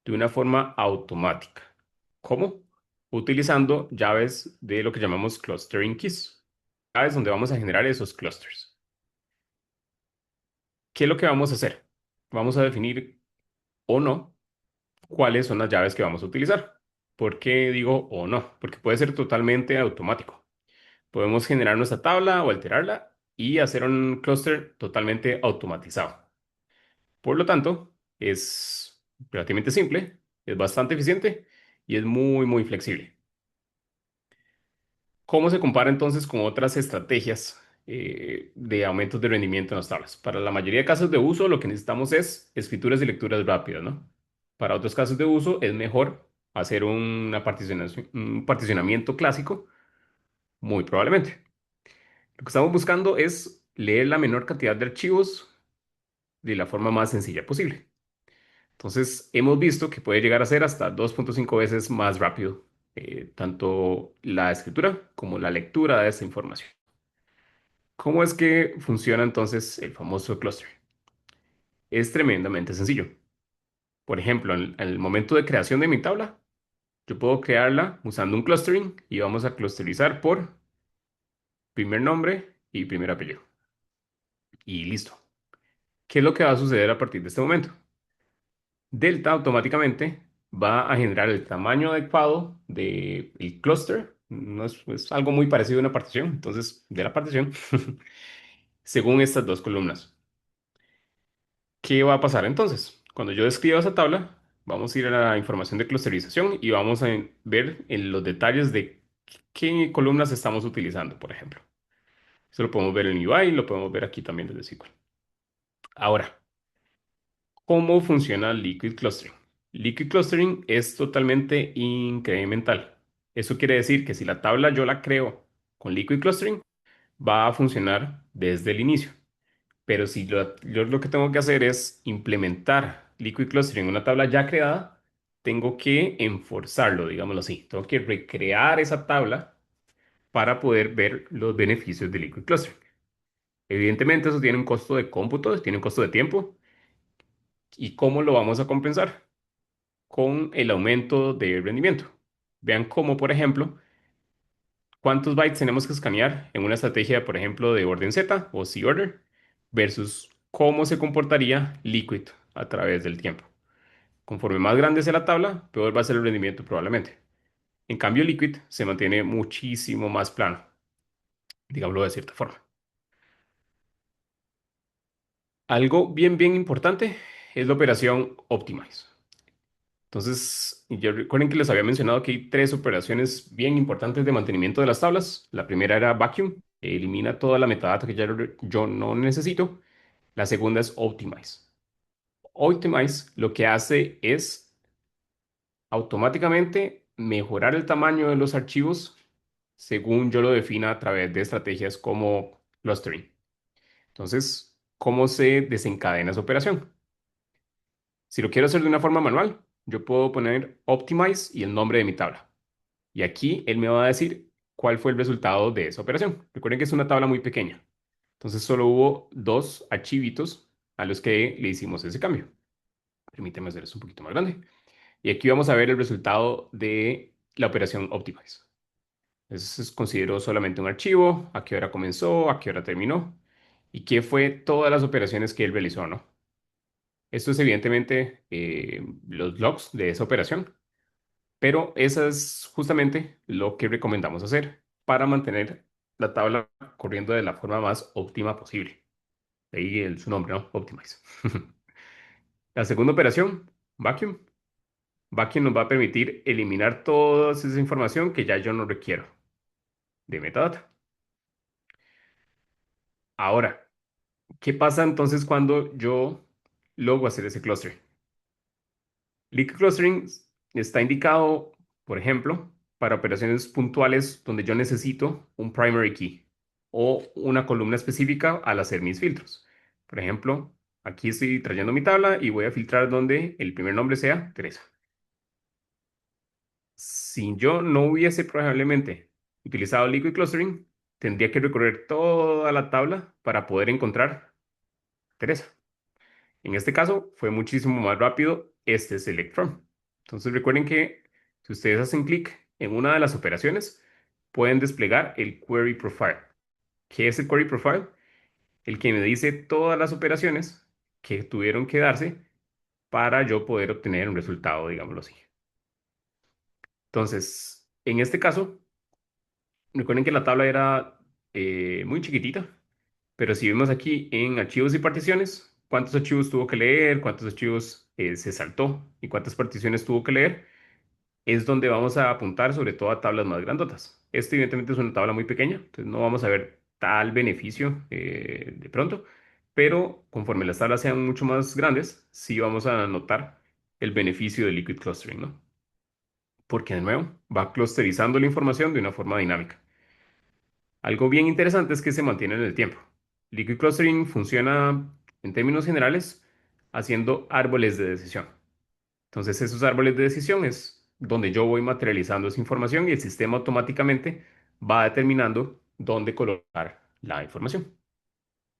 de una forma automática. ¿Cómo? Utilizando llaves de lo que llamamos clustering keys. Llaves donde vamos a generar esos clusters. ¿Qué es lo que vamos a hacer? Vamos a definir o no cuáles son las llaves que vamos a utilizar. ¿Por qué digo o no? Porque puede ser totalmente automático. Podemos generar nuestra tabla o alterarla y hacer un clúster totalmente automatizado. Por lo tanto, es relativamente simple, es bastante eficiente y es muy, muy flexible. ¿Cómo se compara entonces con otras estrategias de aumentos de rendimiento en las tablas? Para la mayoría de casos de uso, lo que necesitamos es escrituras y lecturas rápidas, ¿no? Para otros casos de uso, es mejor hacer un particionamiento clásico, muy probablemente. Lo que estamos buscando es leer la menor cantidad de archivos de la forma más sencilla posible. Entonces, hemos visto que puede llegar a ser hasta 2.5 veces más rápido, tanto la escritura como la lectura de esa información. ¿Cómo es que funciona entonces el famoso cluster? Es tremendamente sencillo. Por ejemplo, en el momento de creación de mi tabla, Yo puedo crearla usando un clustering y vamos a clusterizar por primer nombre y primer apellido. Y listo. ¿Qué es lo que va a suceder a partir de este momento? Delta automáticamente va a generar el tamaño adecuado del clúster. No es algo muy parecido a una partición, entonces de la partición, según estas dos columnas. ¿Qué va a pasar entonces? Cuando yo describa esa tabla, vamos a ir a la información de clusterización y vamos a ver en los detalles de qué columnas estamos utilizando, por ejemplo. Eso lo podemos ver en UI, lo podemos ver aquí también desde SQL. Ahora, ¿cómo funciona Liquid Clustering? Liquid Clustering es totalmente incremental. Eso quiere decir que si la tabla yo la creo con Liquid Clustering, va a funcionar desde el inicio. Pero si yo lo que tengo que hacer es implementar Liquid Clustering en una tabla ya creada, tengo que enforzarlo, digámoslo así. Tengo que recrear esa tabla para poder ver los beneficios de Liquid Clustering. Evidentemente, eso tiene un costo de cómputo, tiene un costo de tiempo. ¿Y cómo lo vamos a compensar? Con el aumento de rendimiento. Vean cómo, por ejemplo, cuántos bytes tenemos que escanear en una estrategia, por ejemplo, de orden Z o Z-order versus cómo se comportaría Liquid a través del tiempo. Conforme más grande sea la tabla, peor va a ser el rendimiento probablemente. En cambio, Liquid se mantiene muchísimo más plano, digámoslo de cierta forma. Algo bien importante es la operación Optimize. Entonces, ya recuerden que les había mencionado que hay tres operaciones bien importantes de mantenimiento de las tablas. La primera era vacuum, elimina toda la metadata que ya yo no necesito. La segunda es optimize. Optimize lo que hace es automáticamente mejorar el tamaño de los archivos según yo lo defina a través de estrategias como clustering. Entonces, ¿cómo se desencadena esa operación? Si lo quiero hacer de una forma manual, yo puedo poner optimize y el nombre de mi tabla. Y aquí él me va a decir cuál fue el resultado de esa operación. Recuerden que es una tabla muy pequeña. Entonces solo hubo dos archivitos a los que le hicimos ese cambio. Permíteme hacer esto un poquito más grande. Y aquí vamos a ver el resultado de la operación Optimize. Entonces considero solamente un archivo, a qué hora comenzó, a qué hora terminó y qué fue todas las operaciones que él realizó, ¿no? Esto es evidentemente los logs de esa operación. Pero eso es justamente lo que recomendamos hacer para mantener la tabla corriendo de la forma más óptima posible. De ahí su nombre, ¿no? Optimize. La segunda operación, vacuum. Vacuum nos va a permitir eliminar toda esa información que ya yo no requiero de metadata. Ahora, ¿qué pasa entonces cuando yo logro hacer ese clustering? Liquid clustering está indicado, por ejemplo, para operaciones puntuales donde yo necesito un primary key o una columna específica al hacer mis filtros. Por ejemplo, aquí estoy trayendo mi tabla y voy a filtrar donde el primer nombre sea Teresa. Si yo no hubiese probablemente utilizado Liquid Clustering, tendría que recorrer toda la tabla para poder encontrar Teresa. En este caso fue muchísimo más rápido este select from. Entonces recuerden que si ustedes hacen clic en una de las operaciones, pueden desplegar el query profile. ¿Qué es el query profile? El que me dice todas las operaciones que tuvieron que darse para yo poder obtener un resultado, digámoslo así. Entonces, en este caso, recuerden que la tabla era muy chiquitita, pero si vemos aquí en archivos y particiones, cuántos archivos tuvo que leer, cuántos archivos se saltó y cuántas particiones tuvo que leer, es donde vamos a apuntar sobre todo a tablas más grandotas. Este evidentemente es una tabla muy pequeña, entonces no vamos a ver tal beneficio de pronto, pero conforme las tablas sean mucho más grandes, sí vamos a notar el beneficio del liquid clustering, ¿no? Porque de nuevo va clusterizando la información de una forma dinámica. Algo bien interesante es que se mantiene en el tiempo. Liquid clustering funciona en términos generales haciendo árboles de decisión. Entonces, esos árboles de decisión es donde yo voy materializando esa información y el sistema automáticamente va determinando dónde colocar la información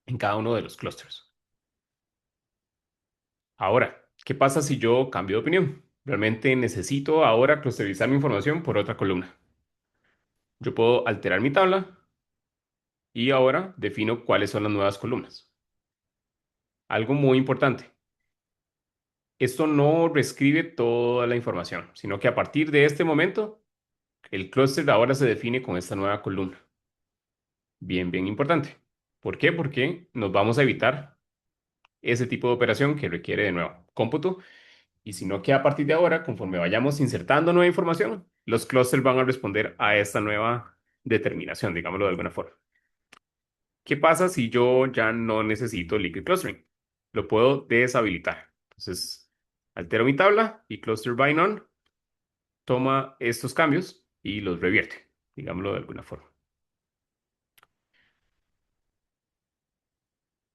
en cada uno de los clusters. Ahora, ¿qué pasa si yo cambio de opinión? Realmente necesito ahora clusterizar mi información por otra columna. Yo puedo alterar mi tabla y ahora defino cuáles son las nuevas columnas. Algo muy importante. Esto no reescribe toda la información, sino que a partir de este momento, el clúster ahora se define con esta nueva columna. Bien, bien importante. ¿Por qué? Porque nos vamos a evitar ese tipo de operación que requiere de nuevo cómputo. Y sino que a partir de ahora, conforme vayamos insertando nueva información, los clústeres van a responder a esta nueva determinación, digámoslo de alguna forma. ¿Qué pasa si yo ya no necesito liquid clustering? Lo puedo deshabilitar. Entonces, altero mi tabla y cluster by none toma estos cambios y los revierte, digámoslo de alguna forma.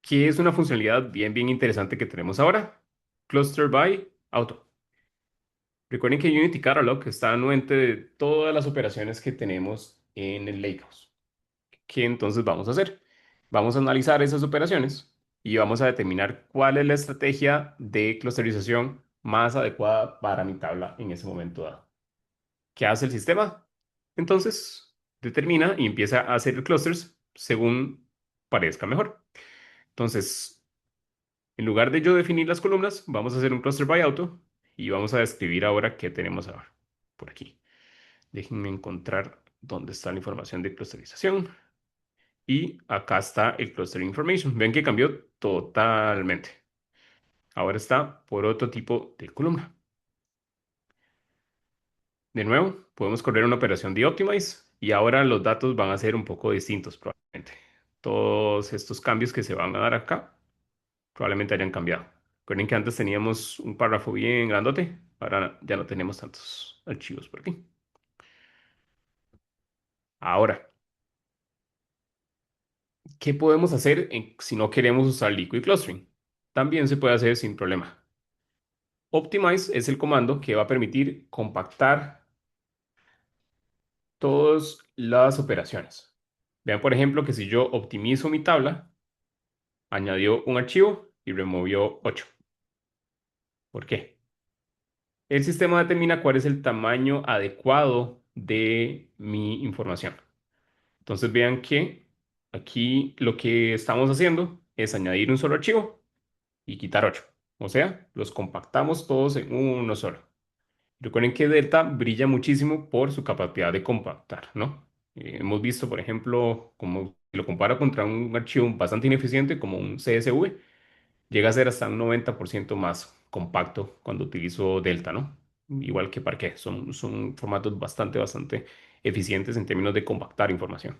¿Qué es una funcionalidad bien, bien interesante que tenemos ahora? Cluster by auto. Recuerden que Unity Catalog está anuente de todas las operaciones que tenemos en el Lakehouse. ¿Qué entonces vamos a hacer? Vamos a analizar esas operaciones y vamos a determinar cuál es la estrategia de clusterización más adecuada para mi tabla en ese momento dado. ¿Qué hace el sistema? Entonces, determina y empieza a hacer clusters según parezca mejor. Entonces, en lugar de yo definir las columnas, vamos a hacer un cluster by auto y vamos a describir ahora qué tenemos ahora por aquí. Déjenme encontrar dónde está la información de clusterización. Y acá está el cluster information. Ven que cambió totalmente. Ahora está por otro tipo de columna. De nuevo, podemos correr una operación de optimize y ahora los datos van a ser un poco distintos probablemente. Todos estos cambios que se van a dar acá probablemente hayan cambiado. Recuerden que antes teníamos un párrafo bien grandote, ahora ya no tenemos tantos archivos por aquí. Ahora, ¿qué podemos hacer si no queremos usar liquid clustering? También se puede hacer sin problema. Optimize es el comando que va a permitir compactar todas las operaciones. Vean, por ejemplo, que si yo optimizo mi tabla, añadió un archivo y removió 8. ¿Por qué? El sistema determina cuál es el tamaño adecuado de mi información. Entonces vean que aquí lo que estamos haciendo es añadir un solo archivo y quitar 8. O sea, los compactamos todos en uno solo. Recuerden que Delta brilla muchísimo por su capacidad de compactar, ¿no? Hemos visto, por ejemplo, como si lo compara contra un archivo bastante ineficiente como un CSV, llega a ser hasta un 90% más compacto cuando utilizo Delta, ¿no? Igual que Parquet, son formatos bastante, bastante eficientes en términos de compactar información.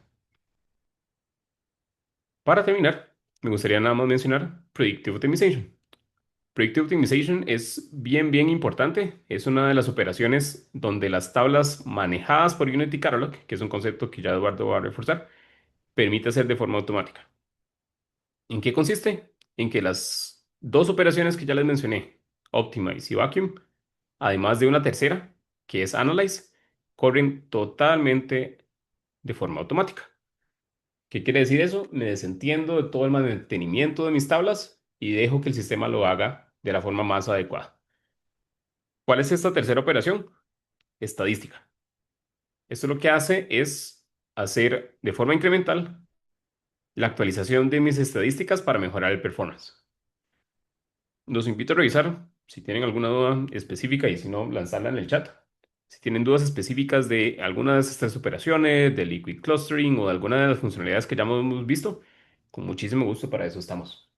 Para terminar, me gustaría nada más mencionar Predictive Optimization. Predictive Optimization es bien, bien importante. Es una de las operaciones donde las tablas manejadas por Unity Catalog, que es un concepto que ya Eduardo va a reforzar, permite hacer de forma automática. ¿En qué consiste? En que las dos operaciones que ya les mencioné, Optimize y Vacuum, además de una tercera, que es Analyze, corren totalmente de forma automática. ¿Qué quiere decir eso? Me desentiendo de todo el mantenimiento de mis tablas y dejo que el sistema lo haga de la forma más adecuada. ¿Cuál es esta tercera operación? Estadística. Esto lo que hace es hacer de forma incremental la actualización de mis estadísticas para mejorar el performance. Los invito a revisar si tienen alguna duda específica y si no, lanzarla en el chat. Si tienen dudas específicas de alguna de estas operaciones, de liquid clustering o de alguna de las funcionalidades que ya hemos visto, con muchísimo gusto para eso estamos.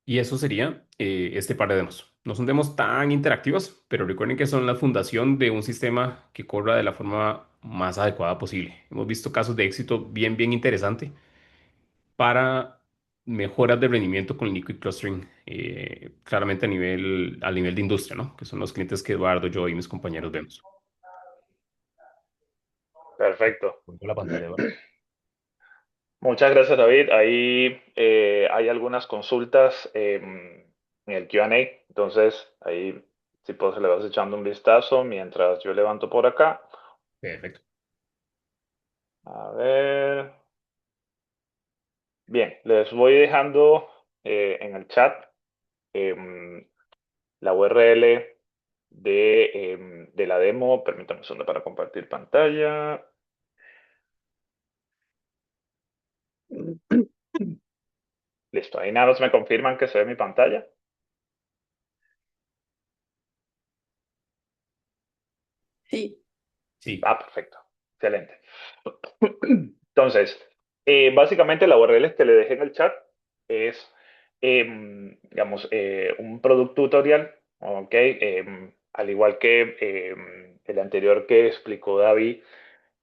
Y eso sería este par de demos. No son demos tan interactivos, pero recuerden que son la fundación de un sistema que corra de la forma más adecuada posible. Hemos visto casos de éxito bien, bien interesante para mejoras de rendimiento con Liquid Clustering, claramente a nivel de industria, ¿no? Que son los clientes que Eduardo, yo y mis compañeros vemos. Perfecto. Vuelvo a la pantalla, Eduardo. Muchas gracias, David. Ahí hay algunas consultas en el Q&A. Entonces, ahí si pues, le vas echando un vistazo mientras yo levanto por acá. Perfecto. A ver. Bien, les voy dejando en el chat em, la URL de la demo. Permítame un segundo para compartir pantalla. Listo, ahí nada más me confirman que se ve mi pantalla. Sí, Sí, Ah, perfecto. Excelente. Entonces, básicamente la URL que le dejé en el chat es, digamos, un product tutorial, ¿ok? Al igual que el anterior que explicó David,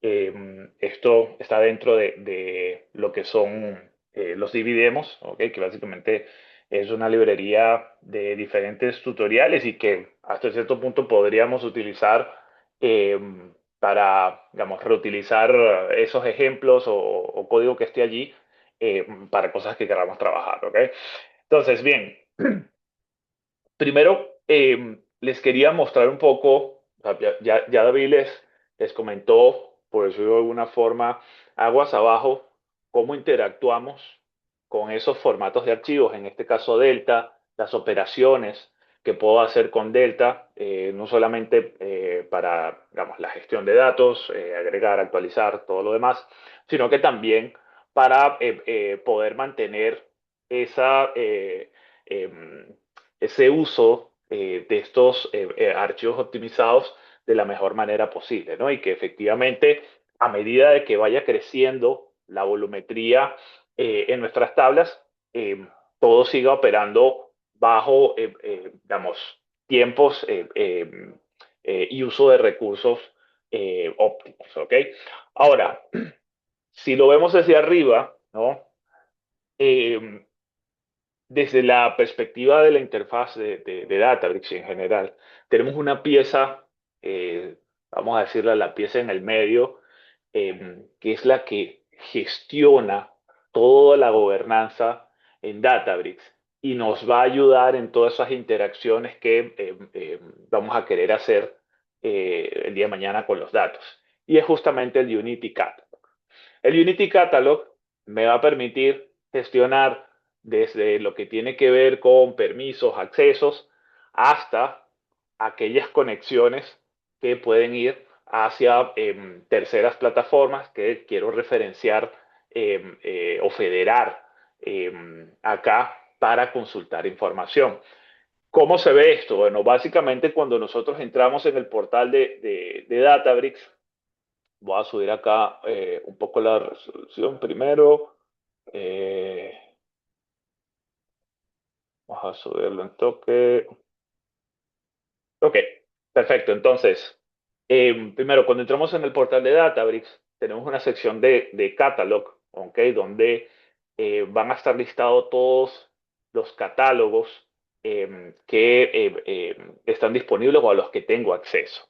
esto está dentro de lo que son los DVDemos, ¿ok? Que básicamente es una librería de diferentes tutoriales y que hasta cierto punto podríamos utilizar eh, para, digamos, reutilizar esos ejemplos o código que esté allí para cosas que queramos trabajar, ¿ok? Entonces, bien, primero, les quería mostrar un poco, o sea, ya David les comentó, por decirlo de alguna forma, aguas abajo, cómo interactuamos con esos formatos de archivos, en este caso Delta, las operaciones que puedo hacer con Delta, no solamente para, digamos, la gestión de datos, agregar, actualizar, todo lo demás, sino que también para poder mantener esa... em, ese uso de estos archivos optimizados de la mejor manera posible, ¿no? Y que efectivamente, a medida de que vaya creciendo la volumetría en nuestras tablas, todo siga operando bajo, digamos, tiempos y uso de recursos óptimos, ¿ok? Ahora, si lo vemos desde arriba, ¿no? Eh, desde la perspectiva de la interfaz de Databricks en general, tenemos una pieza, vamos a decirla, la pieza en el medio, que es la que gestiona toda la gobernanza en Databricks y nos va a ayudar en todas esas interacciones que vamos a querer hacer el día de mañana con los datos. Y es justamente el Unity Catalog. El Unity Catalog me va a permitir gestionar desde lo que tiene que ver con permisos, accesos, hasta aquellas conexiones que pueden ir hacia terceras plataformas que quiero referenciar o federar acá para consultar información. ¿Cómo se ve esto? Bueno, básicamente cuando nosotros entramos en el portal de Databricks, voy a subir acá un poco la resolución primero. Eh, Vamos a subirlo en toque. Ok, perfecto. Entonces, primero, cuando entramos en el portal de Databricks, tenemos una sección de catalog, ¿ok? Donde van a estar listados todos los catálogos que están disponibles o a los que tengo acceso.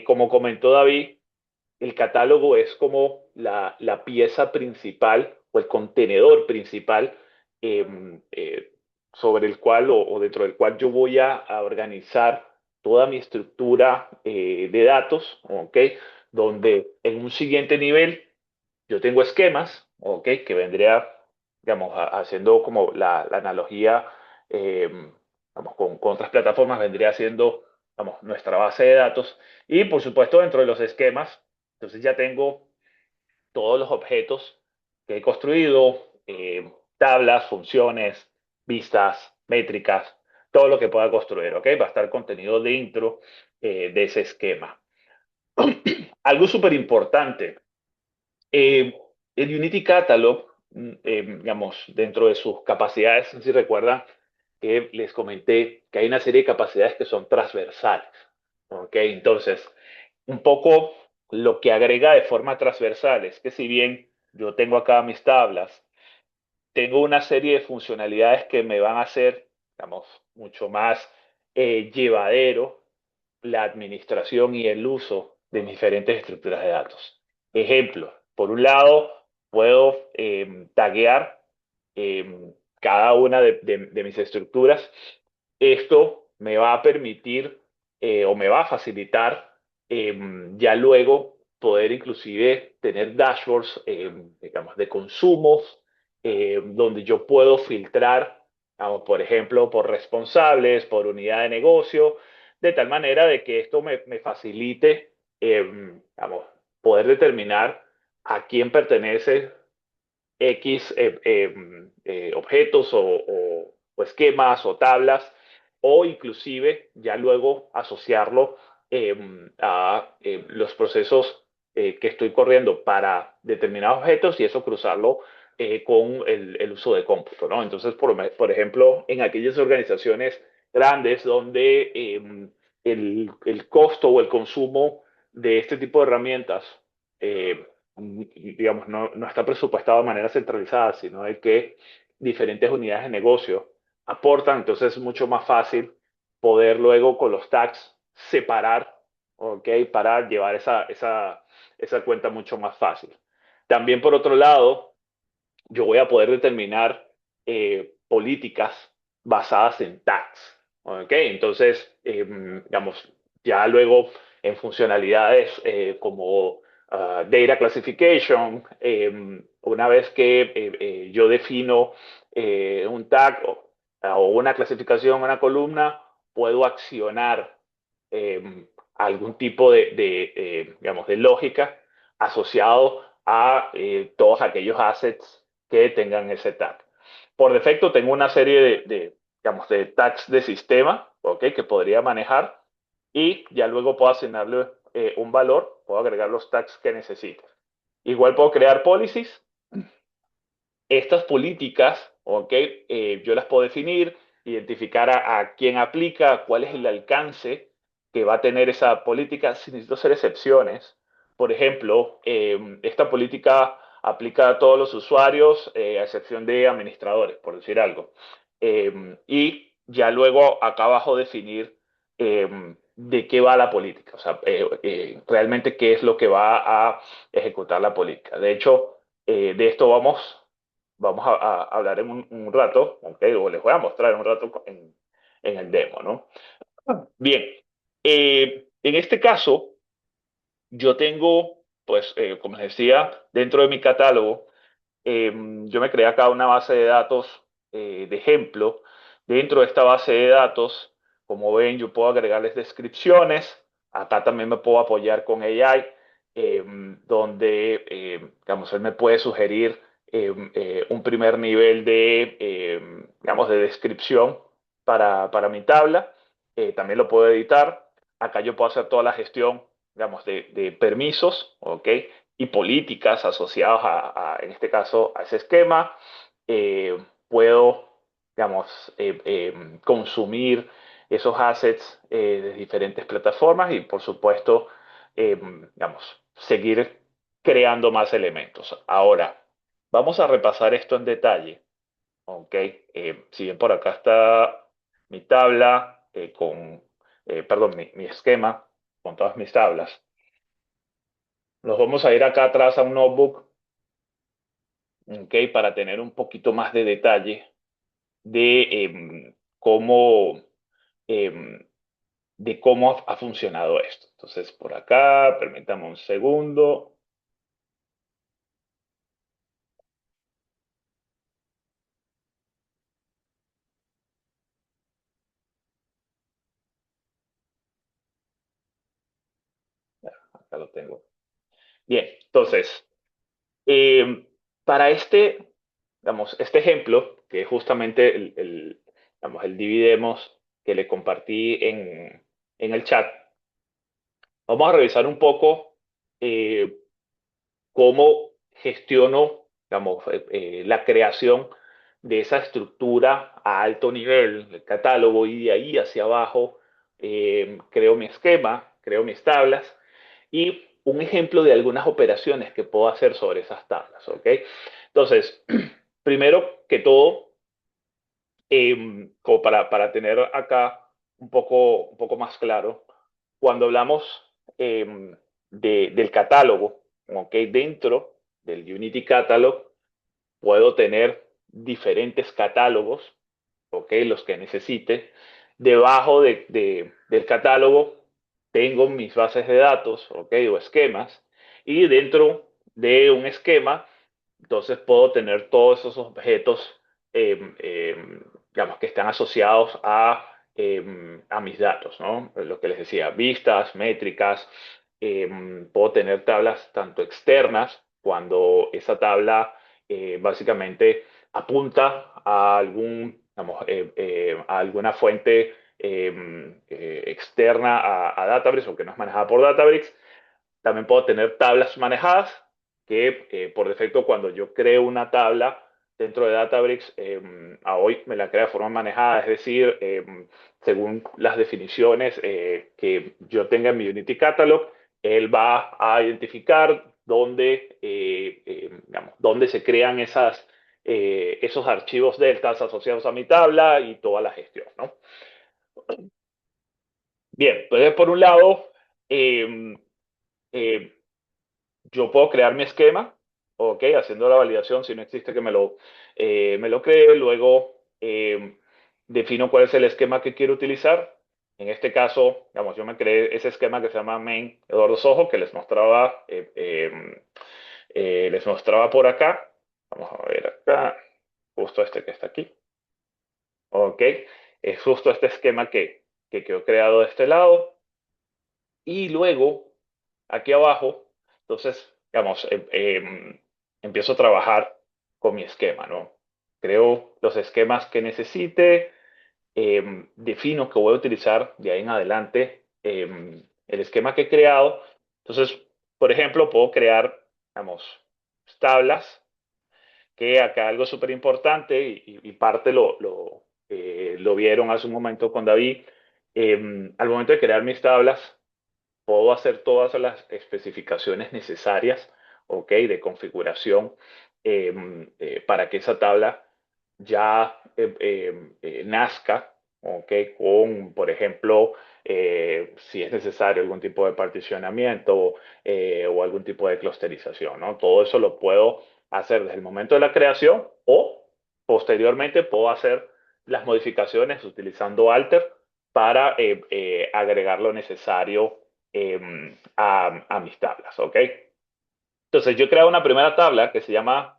Como comentó David, el catálogo es como la pieza principal o el contenedor principal sobre el cual o dentro del cual yo voy a organizar toda mi estructura de datos, ¿ok? Donde en un siguiente nivel yo tengo esquemas, ¿ok? Que vendría, digamos, haciendo como la analogía, eh, vamos, con otras plataformas, vendría siendo, vamos, nuestra base de datos. Y por supuesto, dentro de los esquemas, entonces ya tengo todos los objetos que he construido, tablas, funciones, vistas, métricas, todo lo que pueda construir, ¿ok? Va a estar contenido dentro de ese esquema. Algo súper importante, eh, el Unity Catalog, digamos, dentro de sus capacidades, si recuerdan que les comenté que hay una serie de capacidades que son transversales, ¿ok? Entonces, un poco lo que agrega de forma transversal es que si bien yo tengo acá mis tablas, tengo una serie de funcionalidades que me van a hacer, digamos, mucho más llevadero la administración y el uso de mis diferentes estructuras de datos. Ejemplo, por un lado, puedo taguear cada una de mis estructuras. Esto me va a permitir o me va a facilitar ya luego poder inclusive tener dashboards, digamos, de consumos, donde yo puedo filtrar, vamos, por ejemplo, por responsables, por unidad de negocio, de tal manera de que esto me facilite, digamos, poder determinar a quién pertenece X objetos o esquemas o tablas, o inclusive ya luego asociarlo a los procesos que estoy corriendo para determinados objetos y eso cruzarlo con el uso de cómputo, ¿no? Entonces, por ejemplo, en aquellas organizaciones grandes donde el costo o el consumo de este tipo de herramientas eh, digamos, no está presupuestado de manera centralizada, sino de que diferentes unidades de negocio aportan, entonces es mucho más fácil poder luego con los tags separar, ¿ok? Para llevar esa cuenta mucho más fácil. También por otro lado, yo voy a poder determinar políticas basadas en tags. ¿Ok? Entonces, digamos, ya luego en funcionalidades como data classification, una vez que yo defino un tag o una clasificación, una columna, puedo accionar algún tipo digamos, de lógica asociado a todos aquellos assets que tengan ese tag. Por defecto tengo una serie digamos, de tags de sistema, ¿ok? Que podría manejar y ya luego puedo asignarle un valor, puedo agregar los tags que necesite. Igual puedo crear policies. Estas políticas, ¿ok? Yo las puedo definir, identificar a quién aplica, cuál es el alcance que va a tener esa política, si necesito hacer excepciones. Por ejemplo, esta política aplica a todos los usuarios, a excepción de administradores, por decir algo. Y ya luego acá abajo definir de qué va la política, o sea, realmente qué es lo que va a ejecutar la política. De hecho, de esto vamos a hablar en un rato, ¿okay? O les voy a mostrar en un rato en el demo, ¿no? Bien, en este caso, yo tengo, pues, como les decía, dentro de mi catálogo, yo me creé acá una base de datos de ejemplo. Dentro de esta base de datos, como ven, yo puedo agregarles descripciones. Acá también me puedo apoyar con AI, donde, digamos, él me puede sugerir un primer nivel digamos, de descripción para mi tabla. También lo puedo editar. Acá yo puedo hacer toda la gestión, digamos, de permisos, ¿ok? Y políticas asociadas en este caso, a ese esquema. Puedo, digamos, consumir esos assets de diferentes plataformas y, por supuesto, digamos, seguir creando más elementos. Ahora, vamos a repasar esto en detalle, ¿ok? Si bien por acá está mi tabla perdón, mi esquema con todas mis tablas, nos vamos a ir acá atrás a un notebook, ¿ok? Para tener un poquito más de detalle de cómo, eh, de cómo ha funcionado esto. Entonces, por acá, permítame un segundo. Acá lo tengo. Bien, entonces, eh, para digamos, este ejemplo, que es justamente digamos, el dividemos que le compartí en el chat, vamos a revisar un poco eh, cómo gestiono, digamos, la creación de esa estructura a alto nivel, el catálogo, y de ahí hacia abajo creo mi esquema, creo mis tablas y un ejemplo de algunas operaciones que puedo hacer sobre esas tablas, ¿ok? Entonces, primero que todo, como para tener acá un poco más claro, cuando hablamos del catálogo, ¿ok? Dentro del Unity Catalog puedo tener diferentes catálogos, ¿ok? Los que necesite. Debajo del catálogo tengo mis bases de datos, ¿ok? O esquemas. Y dentro de un esquema, entonces puedo tener todos esos objetos, digamos, que están asociados a a mis datos, ¿no? Lo que les decía, vistas, métricas. Puedo tener tablas tanto externas, cuando esa tabla básicamente apunta a a alguna fuente externa a Databricks o que no es manejada por Databricks. También puedo tener tablas manejadas que por defecto cuando yo creo una tabla dentro de Databricks, a hoy me la crea de forma manejada, es decir, según las definiciones que yo tenga en mi Unity Catalog, él va a identificar dónde se crean esos archivos deltas asociados a mi tabla y toda la gestión, ¿no? Bien, entonces por un lado, eh, eh, yo puedo crear mi esquema, ok, haciendo la validación si no existe que me lo cree, luego defino cuál es el esquema que quiero utilizar. En este caso, digamos, yo me creé ese esquema que se llama main Eduardo Sojo, que les mostraba por acá. Vamos a ver acá, justo este que está aquí. Ok, es justo este esquema que quedó creado de este lado. Y luego, aquí abajo, entonces, digamos, empiezo a trabajar con mi esquema, ¿no? Creo los esquemas que necesite, defino que voy a utilizar de ahí en adelante el esquema que he creado. Entonces, por ejemplo, puedo crear, digamos, tablas, que acá algo súper importante y parte lo vieron hace un momento con David. Al momento de crear mis tablas, puedo hacer todas las especificaciones necesarias, ¿ok? De configuración para que esa tabla ya nazca, ¿ok? Con, por ejemplo, si es necesario algún tipo de particionamiento o algún tipo de clusterización, ¿no? Todo eso lo puedo hacer desde el momento de la creación o posteriormente puedo hacer las modificaciones utilizando Alter para agregar lo necesario a mis tablas, ¿ok? Entonces yo he creado una primera tabla que se llama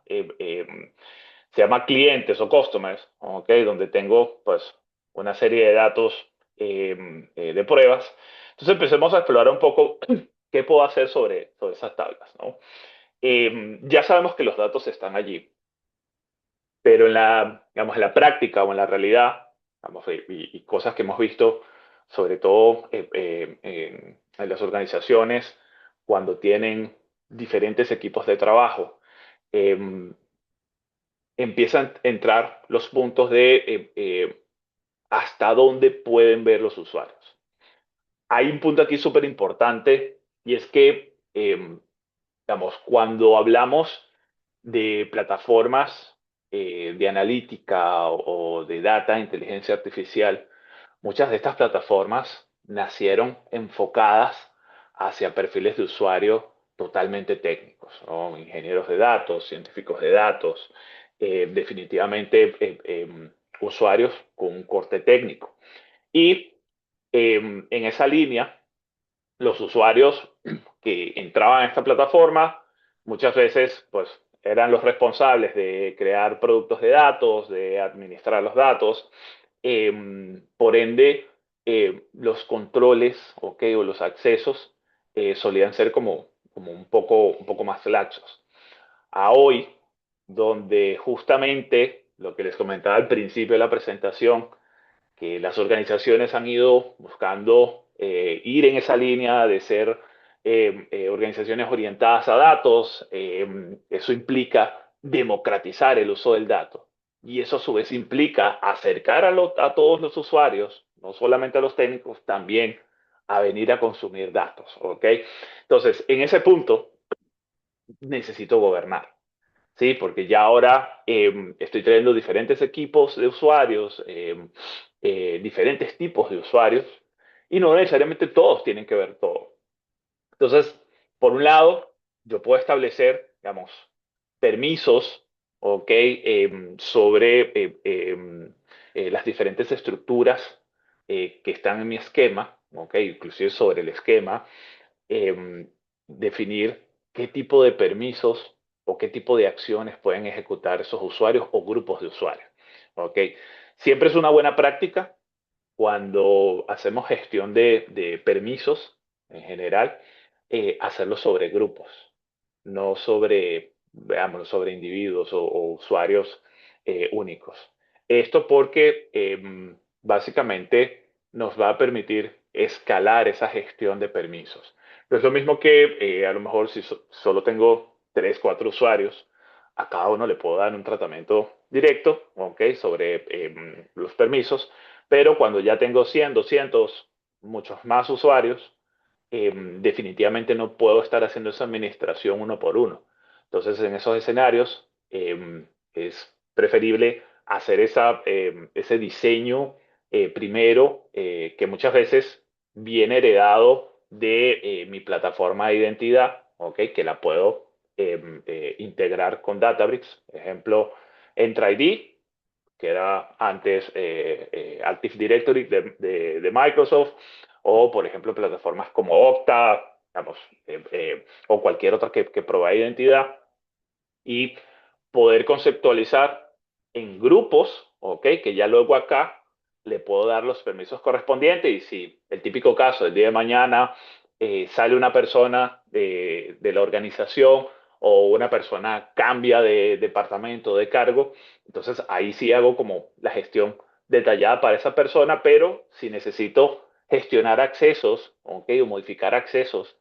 clientes o customers, ¿ok? Donde tengo pues una serie de datos de pruebas. Entonces empecemos a explorar un poco qué puedo hacer sobre esas tablas, ¿no? Ya sabemos que los datos están allí, pero digamos, en la práctica o en la realidad, digamos, y cosas que hemos visto, sobre todo en las organizaciones, cuando tienen diferentes equipos de trabajo, eh, empiezan a entrar los puntos de hasta dónde pueden ver los usuarios. Hay un punto aquí súper importante y es que, digamos, cuando hablamos de plataformas de analítica o de data, inteligencia artificial, muchas de estas plataformas nacieron enfocadas hacia perfiles de usuario totalmente técnicos, ¿no? Ingenieros de datos, científicos de datos, definitivamente usuarios con un corte técnico. Y en esa línea, los usuarios que entraban a esta plataforma muchas veces pues eran los responsables de crear productos de datos, de administrar los datos. Por ende, los controles, ¿okay? O los accesos solían ser como un poco más laxos. A hoy, donde justamente lo que les comentaba al principio de la presentación, que las organizaciones han ido buscando ir en esa línea de ser organizaciones orientadas a datos. Eso implica democratizar el uso del dato. Y eso a su vez implica acercar a todos los usuarios, no solamente a los técnicos, también a venir a consumir datos. ¿Ok? Entonces, en ese punto, necesito gobernar. Sí, porque ya ahora estoy trayendo diferentes equipos de usuarios, diferentes tipos de usuarios, y no necesariamente todos tienen que ver todo. Entonces, por un lado, yo puedo establecer, digamos, permisos, ¿ok? Sobre las diferentes estructuras que están en mi esquema, ¿ok? Inclusive sobre el esquema, eh, definir qué tipo de permisos o qué tipo de acciones pueden ejecutar esos usuarios o grupos de usuarios. ¿Ok? Siempre es una buena práctica cuando hacemos gestión de permisos en general, hacerlo sobre grupos, no sobre, veámoslo, sobre individuos o usuarios únicos. Esto porque básicamente nos va a permitir escalar esa gestión de permisos. No es lo mismo que a lo mejor si solo tengo 3, 4 usuarios, a cada uno le puedo dar un tratamiento directo, ¿ok? Sobre los permisos, pero cuando ya tengo 100, 200, muchos más usuarios, definitivamente no puedo estar haciendo esa administración uno por uno. Entonces, en esos escenarios, es preferible hacer ese diseño primero, que muchas veces viene heredado de mi plataforma de identidad, ¿okay? Que la puedo integrar con Databricks. Ejemplo, Entra ID, que era antes Active Directory de Microsoft, o por ejemplo plataformas como Okta, digamos, o cualquier otra que provea identidad, y poder conceptualizar en grupos, ¿ok? Que ya luego acá le puedo dar los permisos correspondientes y si el típico caso, el día de mañana sale una persona de la organización o una persona cambia de departamento, de cargo, entonces ahí sí hago como la gestión detallada para esa persona, pero si necesito gestionar accesos, ¿ok? O modificar accesos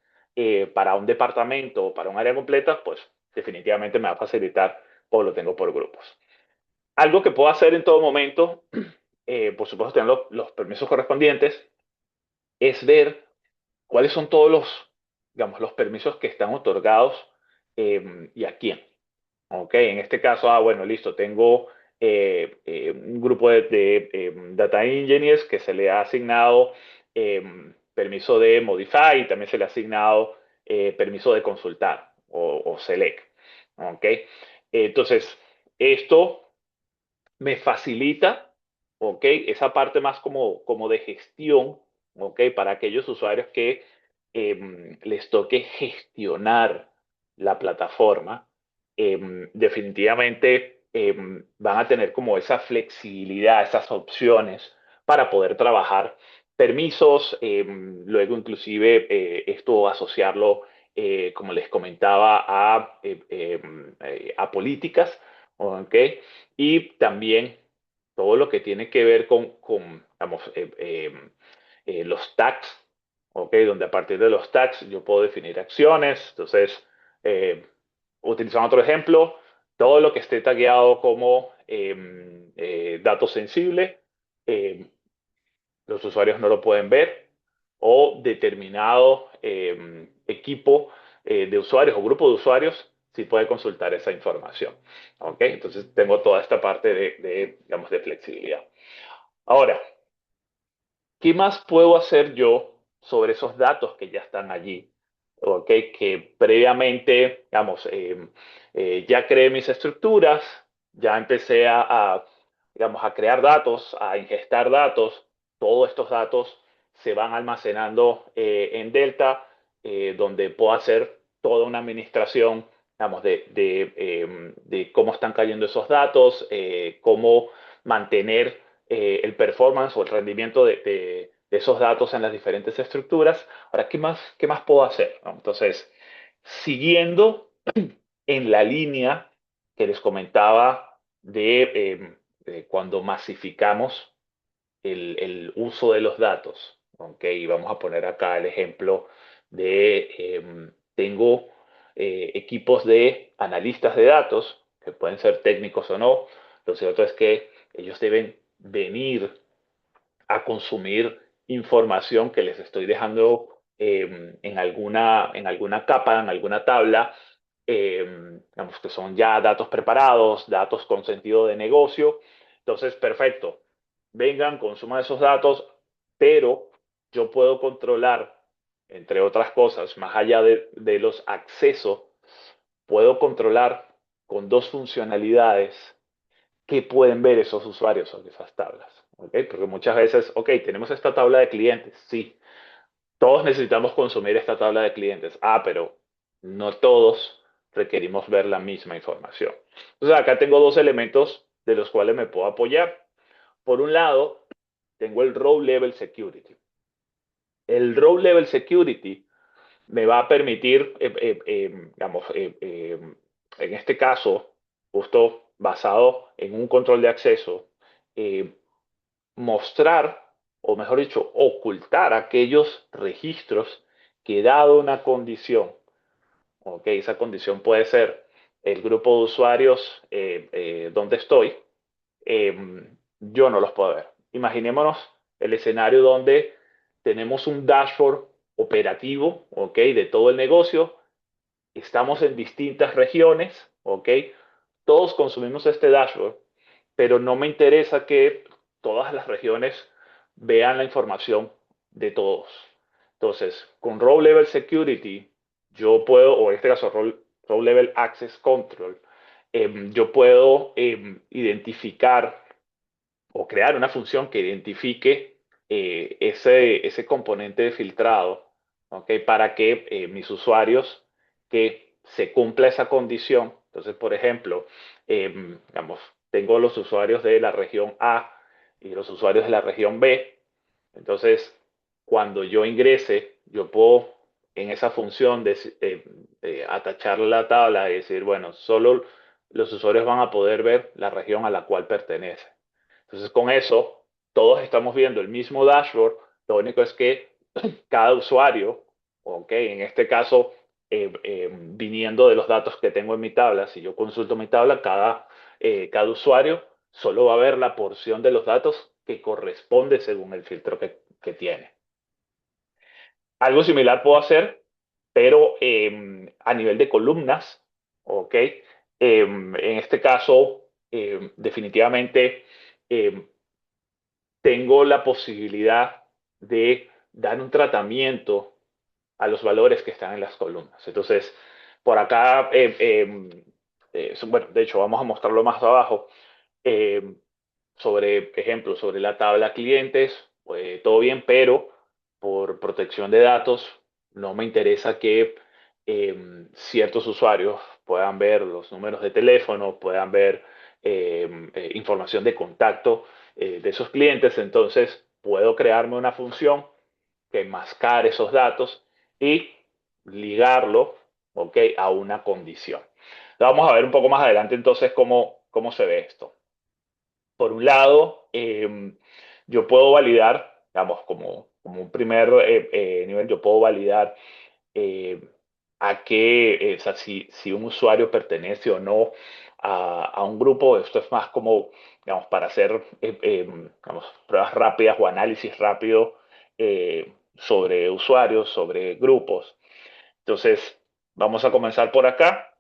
para un departamento o para un área completa, pues definitivamente me va a facilitar o lo tengo por grupos. Algo que puedo hacer en todo momento, por supuesto, tener los permisos correspondientes, es ver cuáles son todos digamos, los permisos que están otorgados y a quién. Ok, en este caso, bueno, listo, tengo un grupo de data engineers que se le ha asignado permiso de modify y también se le ha asignado permiso de consultar o select. Ok, entonces, esto me facilita, ¿ok? Esa parte más como de gestión, ¿ok? Para aquellos usuarios que les toque gestionar la plataforma, definitivamente van a tener como esa flexibilidad, esas opciones para poder trabajar permisos, luego inclusive esto asociarlo, como les comentaba, a políticas, ¿ok? Y también todo lo que tiene que ver con vamos, los tags, ¿ok? Donde a partir de los tags yo puedo definir acciones. Entonces, eh, utilizando otro ejemplo, todo lo que esté tagueado como datos sensibles, eh, los usuarios no lo pueden ver, o determinado equipo de usuarios o grupo de usuarios sí puede consultar esa información. ¿Ok? Entonces tengo toda esta parte digamos, de flexibilidad. Ahora, ¿qué más puedo hacer yo sobre esos datos que ya están allí? ¿Ok? Que previamente, digamos, ya creé mis estructuras, ya empecé digamos, a crear datos, a ingestar datos. Todos estos datos se van almacenando en Delta, donde puedo hacer toda una administración, digamos, de cómo están cayendo esos datos, cómo mantener el performance o el rendimiento de esos datos en las diferentes estructuras. Ahora, qué más puedo hacer? ¿No? Entonces, siguiendo en la línea que les comentaba de cuando masificamos uso de los datos, ¿ok? Y vamos a poner acá el ejemplo tengo equipos de analistas de datos, que pueden ser técnicos o no. Lo cierto es que ellos deben venir a consumir información que les estoy dejando en alguna capa, en alguna tabla, digamos que son ya datos preparados, datos con sentido de negocio. Entonces, perfecto, vengan, consuman esos datos, pero yo puedo controlar, entre otras cosas, más allá de los accesos, puedo controlar con dos funcionalidades qué pueden ver esos usuarios sobre esas tablas. ¿Okay? Porque muchas veces, ok, tenemos esta tabla de clientes, sí, todos necesitamos consumir esta tabla de clientes, pero no todos requerimos ver la misma información. Entonces acá tengo dos elementos de los cuales me puedo apoyar. Por un lado, tengo el Row Level Security. El Row Level Security me va a permitir, digamos, en este caso, justo basado en un control de acceso, eh, mostrar, o mejor dicho, ocultar aquellos registros que dado una condición, ok, esa condición puede ser el grupo de usuarios donde estoy, yo no los puedo ver. Imaginémonos el escenario donde tenemos un dashboard operativo, ok, de todo el negocio, estamos en distintas regiones, ok, todos consumimos este dashboard, pero no me interesa que todas las regiones vean la información de todos. Entonces, con Row Level Security, yo puedo, o en este caso Row Level Access Control, yo puedo identificar o crear una función que identifique ese componente de filtrado, ¿okay? Para que mis usuarios que se cumpla esa condición, entonces, por ejemplo, digamos, tengo los usuarios de la región A y los usuarios de la región B, entonces, cuando yo ingrese, yo puedo en esa función atachar la tabla y decir, bueno, solo los usuarios van a poder ver la región a la cual pertenece. Entonces, con eso, todos estamos viendo el mismo dashboard. Lo único es que cada usuario, ok, en este caso, viniendo de los datos que tengo en mi tabla, si yo consulto mi tabla, cada usuario solo va a ver la porción de los datos que corresponde según el filtro que tiene. Algo similar puedo hacer, pero a nivel de columnas, ok. En este caso, definitivamente tengo la posibilidad de dar un tratamiento a los valores que están en las columnas. Entonces, por acá, bueno, de hecho, vamos a mostrarlo más abajo. Eh, Sobre, ejemplo, sobre la tabla clientes, todo bien, pero por protección de datos no me interesa que ciertos usuarios puedan ver los números de teléfono, puedan ver información de contacto de esos clientes, entonces puedo crearme una función que enmascar esos datos y ligarlo, ¿ok? A una condición. Vamos a ver un poco más adelante entonces cómo se ve esto. Por un lado, yo puedo validar, digamos, como un primer nivel, yo puedo validar eh, a qué, o sea, si un usuario pertenece o no a un grupo. Esto es más como, digamos, para hacer, digamos, pruebas rápidas o análisis rápido sobre usuarios, sobre grupos. Entonces, vamos a comenzar por acá.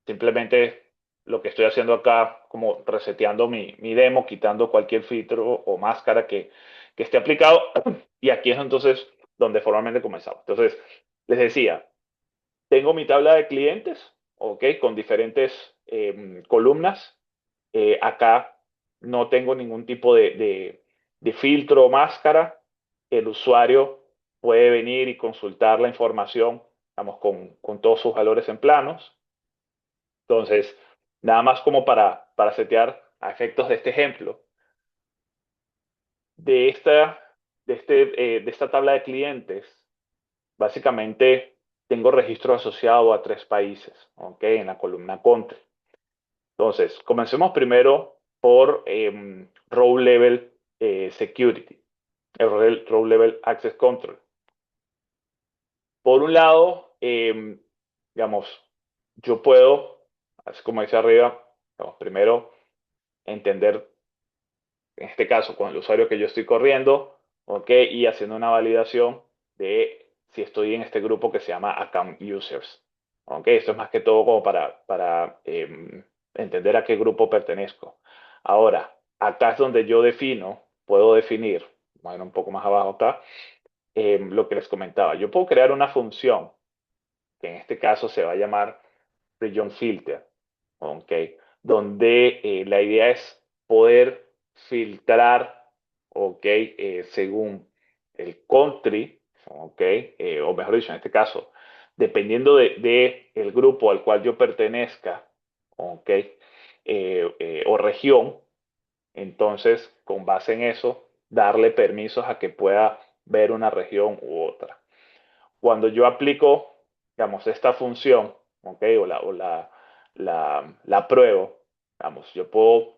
Simplemente lo que estoy haciendo acá, como reseteando mi demo, quitando cualquier filtro o máscara que esté aplicado. Y aquí es entonces donde formalmente comenzamos. Entonces, les decía, tengo mi tabla de clientes, ¿ok? Con diferentes columnas. Acá no tengo ningún tipo de filtro o máscara. El usuario puede venir y consultar la información, vamos, con todos sus valores en planos. Entonces, nada más como para setear a efectos de este ejemplo, de esta, de esta tabla de clientes, básicamente tengo registro asociado a 3 países, ¿ok? En la columna country. Entonces, comencemos primero por Row Level Security, el Row Level Access Control. Por un lado, digamos, yo puedo, así como dice arriba, digamos, primero entender, en este caso, con el usuario que yo estoy corriendo, ¿ok? Y haciendo una validación de si estoy en este grupo que se llama Account Users, ¿ok? Esto es más que todo como para entender a qué grupo pertenezco. Ahora, acá es donde yo puedo definir, bueno, un poco más abajo acá, lo que les comentaba. Yo puedo crear una función que en este caso se va a llamar Region Filter, ¿ok? Donde la idea es poder filtrar, ¿ok? Según el country, ¿ok? O mejor dicho, en este caso, dependiendo de el grupo al cual yo pertenezca, ¿ok? O región, entonces, con base en eso, darle permisos a que pueda ver una región u otra. Cuando yo aplico, digamos, esta función, ¿ok? La pruebo, digamos, yo puedo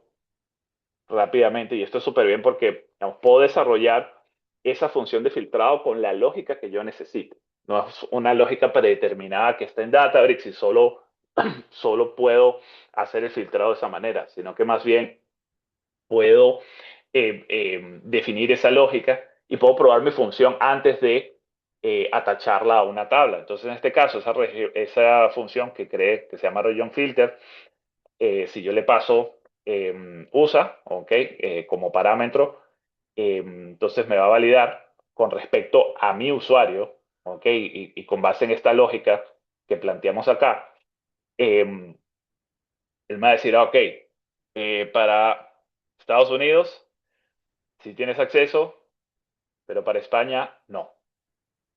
rápidamente, y esto es súper bien porque digamos, puedo desarrollar esa función de filtrado con la lógica que yo necesite. No es una lógica predeterminada que está en Databricks y solo puedo hacer el filtrado de esa manera, sino que más bien puedo definir esa lógica y puedo probar mi función antes de atacharla a una tabla. Entonces, en este caso, esa función que creé, que se llama region filter, si yo le paso USA, ¿ok? Como parámetro, entonces me va a validar con respecto a mi usuario, ¿ok? Y con base en esta lógica que planteamos acá, eh, él me va a decir, ok, para Estados Unidos, si tienes acceso, pero para España, no.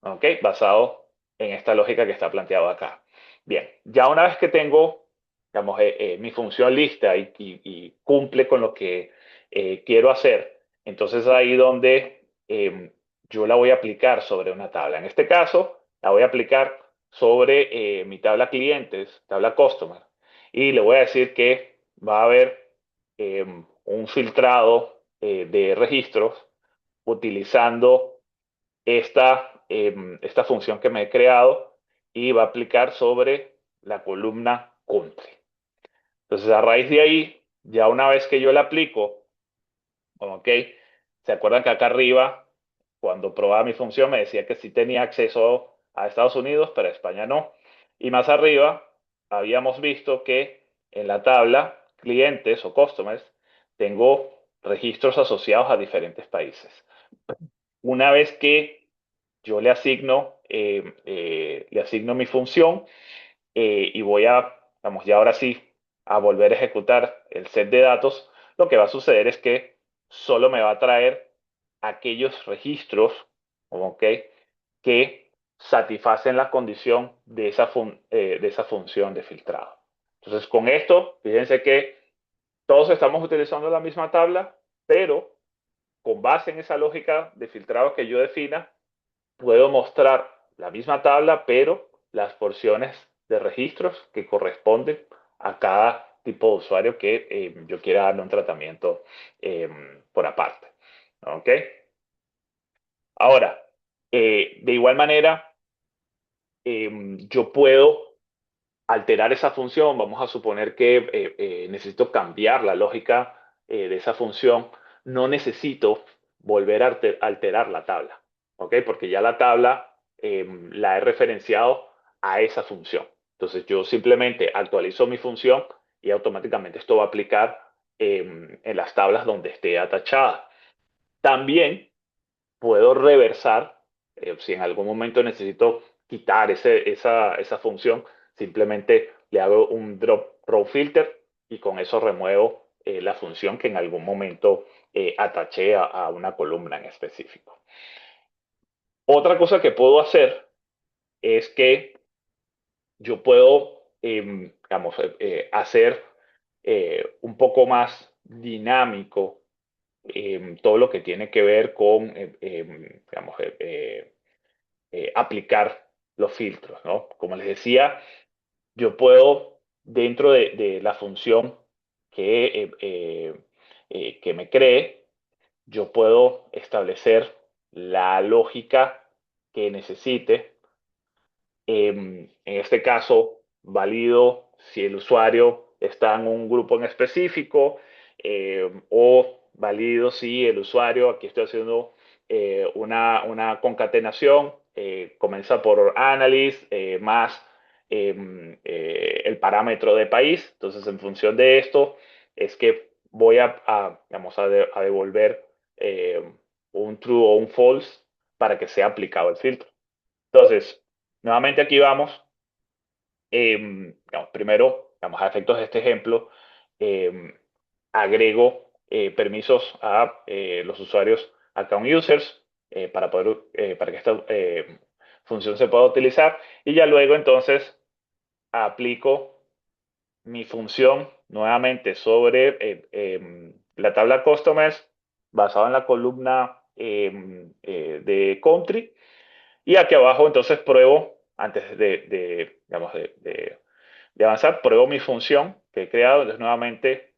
¿Ok? Basado en esta lógica que está planteada acá. Bien, ya una vez que tengo, digamos, mi función lista y cumple con lo que quiero hacer, entonces ahí donde yo la voy a aplicar sobre una tabla. En este caso, la voy a aplicar sobre mi tabla clientes, tabla customer, y le voy a decir que va a haber un filtrado de registros utilizando esta función que me he creado y va a aplicar sobre la columna country. Entonces, a raíz de ahí, ya una vez que yo la aplico, ¿ok? ¿Se acuerdan que acá arriba, cuando probaba mi función, me decía que sí tenía acceso a Estados Unidos, pero a España no? Y más arriba, habíamos visto que en la tabla clientes o customers, tengo registros asociados a diferentes países. Una vez que yo le asigno mi función y voy a, vamos, ya ahora sí, a volver a ejecutar el set de datos, lo que va a suceder es que solo me va a traer aquellos registros, ¿ok? Que satisfacen la condición de esa función de filtrado. Entonces, con esto, fíjense que todos estamos utilizando la misma tabla, pero con base en esa lógica de filtrado que yo defina, puedo mostrar la misma tabla, pero las porciones de registros que corresponden a cada tipo de usuario que yo quiera darle un tratamiento por aparte. ¿Ok? Ahora, de igual manera, yo puedo alterar esa función. Vamos a suponer que necesito cambiar la lógica de esa función. No necesito volver a alterar la tabla, ¿ok? Porque ya la tabla la he referenciado a esa función. Entonces yo simplemente actualizo mi función y automáticamente esto va a aplicar en las tablas donde esté atachada. También puedo reversar, si en algún momento necesito quitar esa función, simplemente le hago un drop row filter y con eso remuevo la función que en algún momento ataché a una columna en específico. Otra cosa que puedo hacer es que yo puedo, digamos, hacer un poco más dinámico todo lo que tiene que ver con, digamos, aplicar los filtros, ¿no? Como les decía, yo puedo, dentro de la función que me cree, yo puedo establecer la lógica que necesite. En este caso, valido si el usuario está en un grupo en específico o valido si el usuario, aquí estoy haciendo una concatenación, comienza por analyst más el parámetro de país. Entonces, en función de esto, es que voy digamos, a devolver un true o un false para que sea aplicado el filtro. Entonces, nuevamente aquí vamos. Digamos, primero, vamos a efectos de este ejemplo, eh, agrego permisos a los usuarios account users para que esta función se pueda utilizar y ya luego entonces aplico mi función nuevamente sobre la tabla customers basado en la columna de country. Y aquí abajo entonces pruebo, antes digamos, de avanzar, pruebo mi función que he creado. Entonces nuevamente,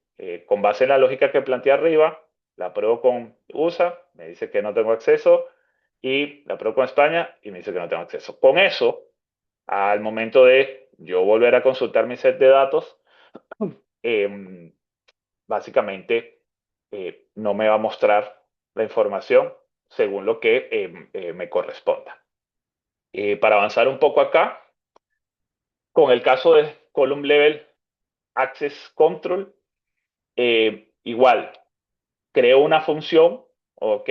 con base en la lógica que planteé arriba, la pruebo con USA, me dice que no tengo acceso, y la pruebo con España y me dice que no tengo acceso. Con eso, al momento de yo volver a consultar mi set de datos, eh, básicamente no me va a mostrar la información según lo que me corresponda. Para avanzar un poco acá, con el caso de Column Level Access Control, igual, creo una función, ¿ok?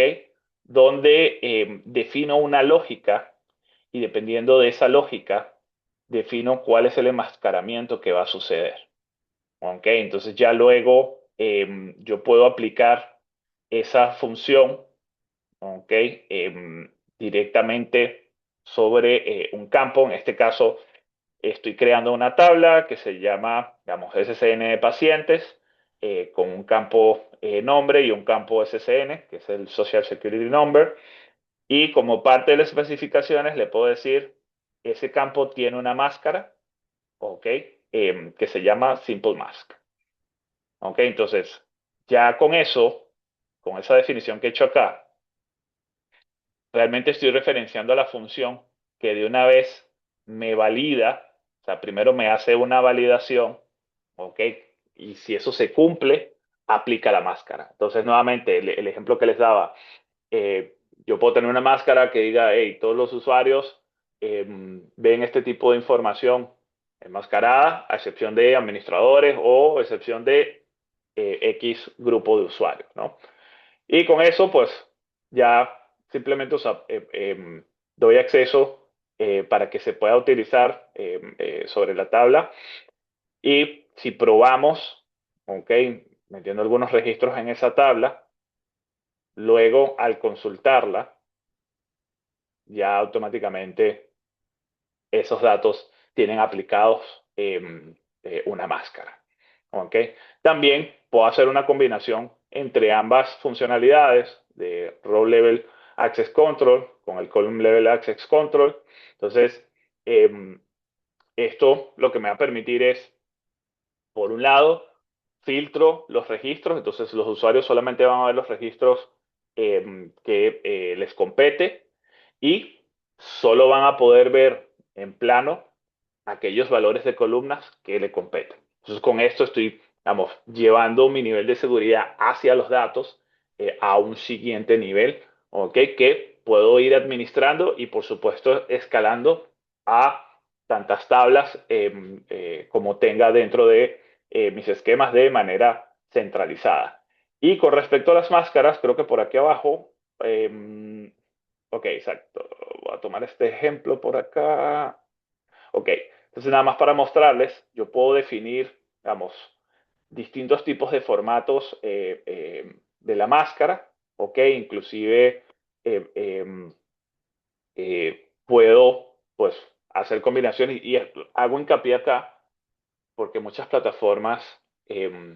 Donde defino una lógica y dependiendo de esa lógica, defino cuál es el enmascaramiento que va a suceder. ¿Ok? Entonces ya luego yo puedo aplicar esa función, ¿ok? Directamente sobre un campo. En este caso, estoy creando una tabla que se llama, digamos, SCN de pacientes, con un campo nombre y un campo SCN, que es el Social Security Number. Y como parte de las especificaciones, le puedo decir, ese campo tiene una máscara, ¿ok? Que se llama Simple Mask. ¿Ok? Entonces, ya con eso, con esa definición que he hecho acá, realmente estoy referenciando a la función que de una vez me valida, o sea, primero me hace una validación, ¿ok? Y si eso se cumple, aplica la máscara. Entonces, nuevamente, el ejemplo que les daba, yo puedo tener una máscara que diga, hey, todos los usuarios ven este tipo de información enmascarada, a excepción de administradores o excepción de X grupo de usuarios, ¿no? Y con eso, pues, ya simplemente, o sea, doy acceso para que se pueda utilizar sobre la tabla. Y si probamos, ok, metiendo algunos registros en esa tabla, luego al consultarla, ya automáticamente esos datos tienen aplicados una máscara. ¿Ok? También puedo hacer una combinación entre ambas funcionalidades de Row Level Access Control con el Column Level Access Control. Entonces, esto lo que me va a permitir es, por un lado, filtro los registros, entonces los usuarios solamente van a ver los registros que les compete y solo van a poder ver en plano aquellos valores de columnas que le competen. Entonces, con esto estoy, vamos, llevando mi nivel de seguridad hacia los datos a un siguiente nivel, ¿ok? Que puedo ir administrando y, por supuesto, escalando a tantas tablas como tenga dentro de mis esquemas de manera centralizada. Y con respecto a las máscaras, creo que por aquí abajo, ok, exacto, voy a tomar este ejemplo por acá. Ok, entonces nada más para mostrarles, yo puedo definir, digamos, distintos tipos de formatos de la máscara, ok, inclusive eh, puedo, pues, hacer combinaciones y hago hincapié acá porque muchas plataformas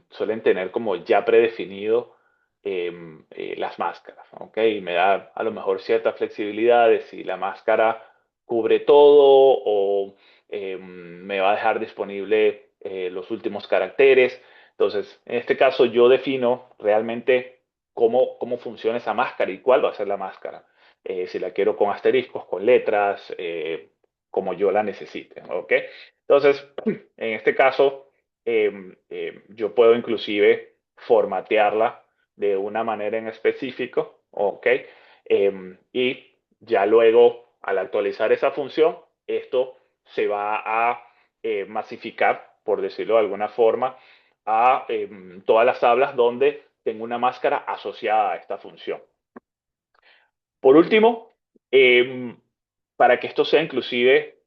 suelen tener como ya predefinido las máscaras, ¿ok? Y me da a lo mejor cierta flexibilidad de si la máscara cubre todo o me va a dejar disponible los últimos caracteres. Entonces, en este caso yo defino realmente cómo funciona esa máscara y cuál va a ser la máscara. Si la quiero con asteriscos, con letras, como yo la necesite, ¿ok? Entonces, en este caso, yo puedo inclusive formatearla de una manera en específico, ¿ok? Y ya luego, al actualizar esa función, esto se va a masificar, por decirlo de alguna forma, a todas las tablas donde tengo una máscara asociada a esta función. Por último, para que esto sea inclusive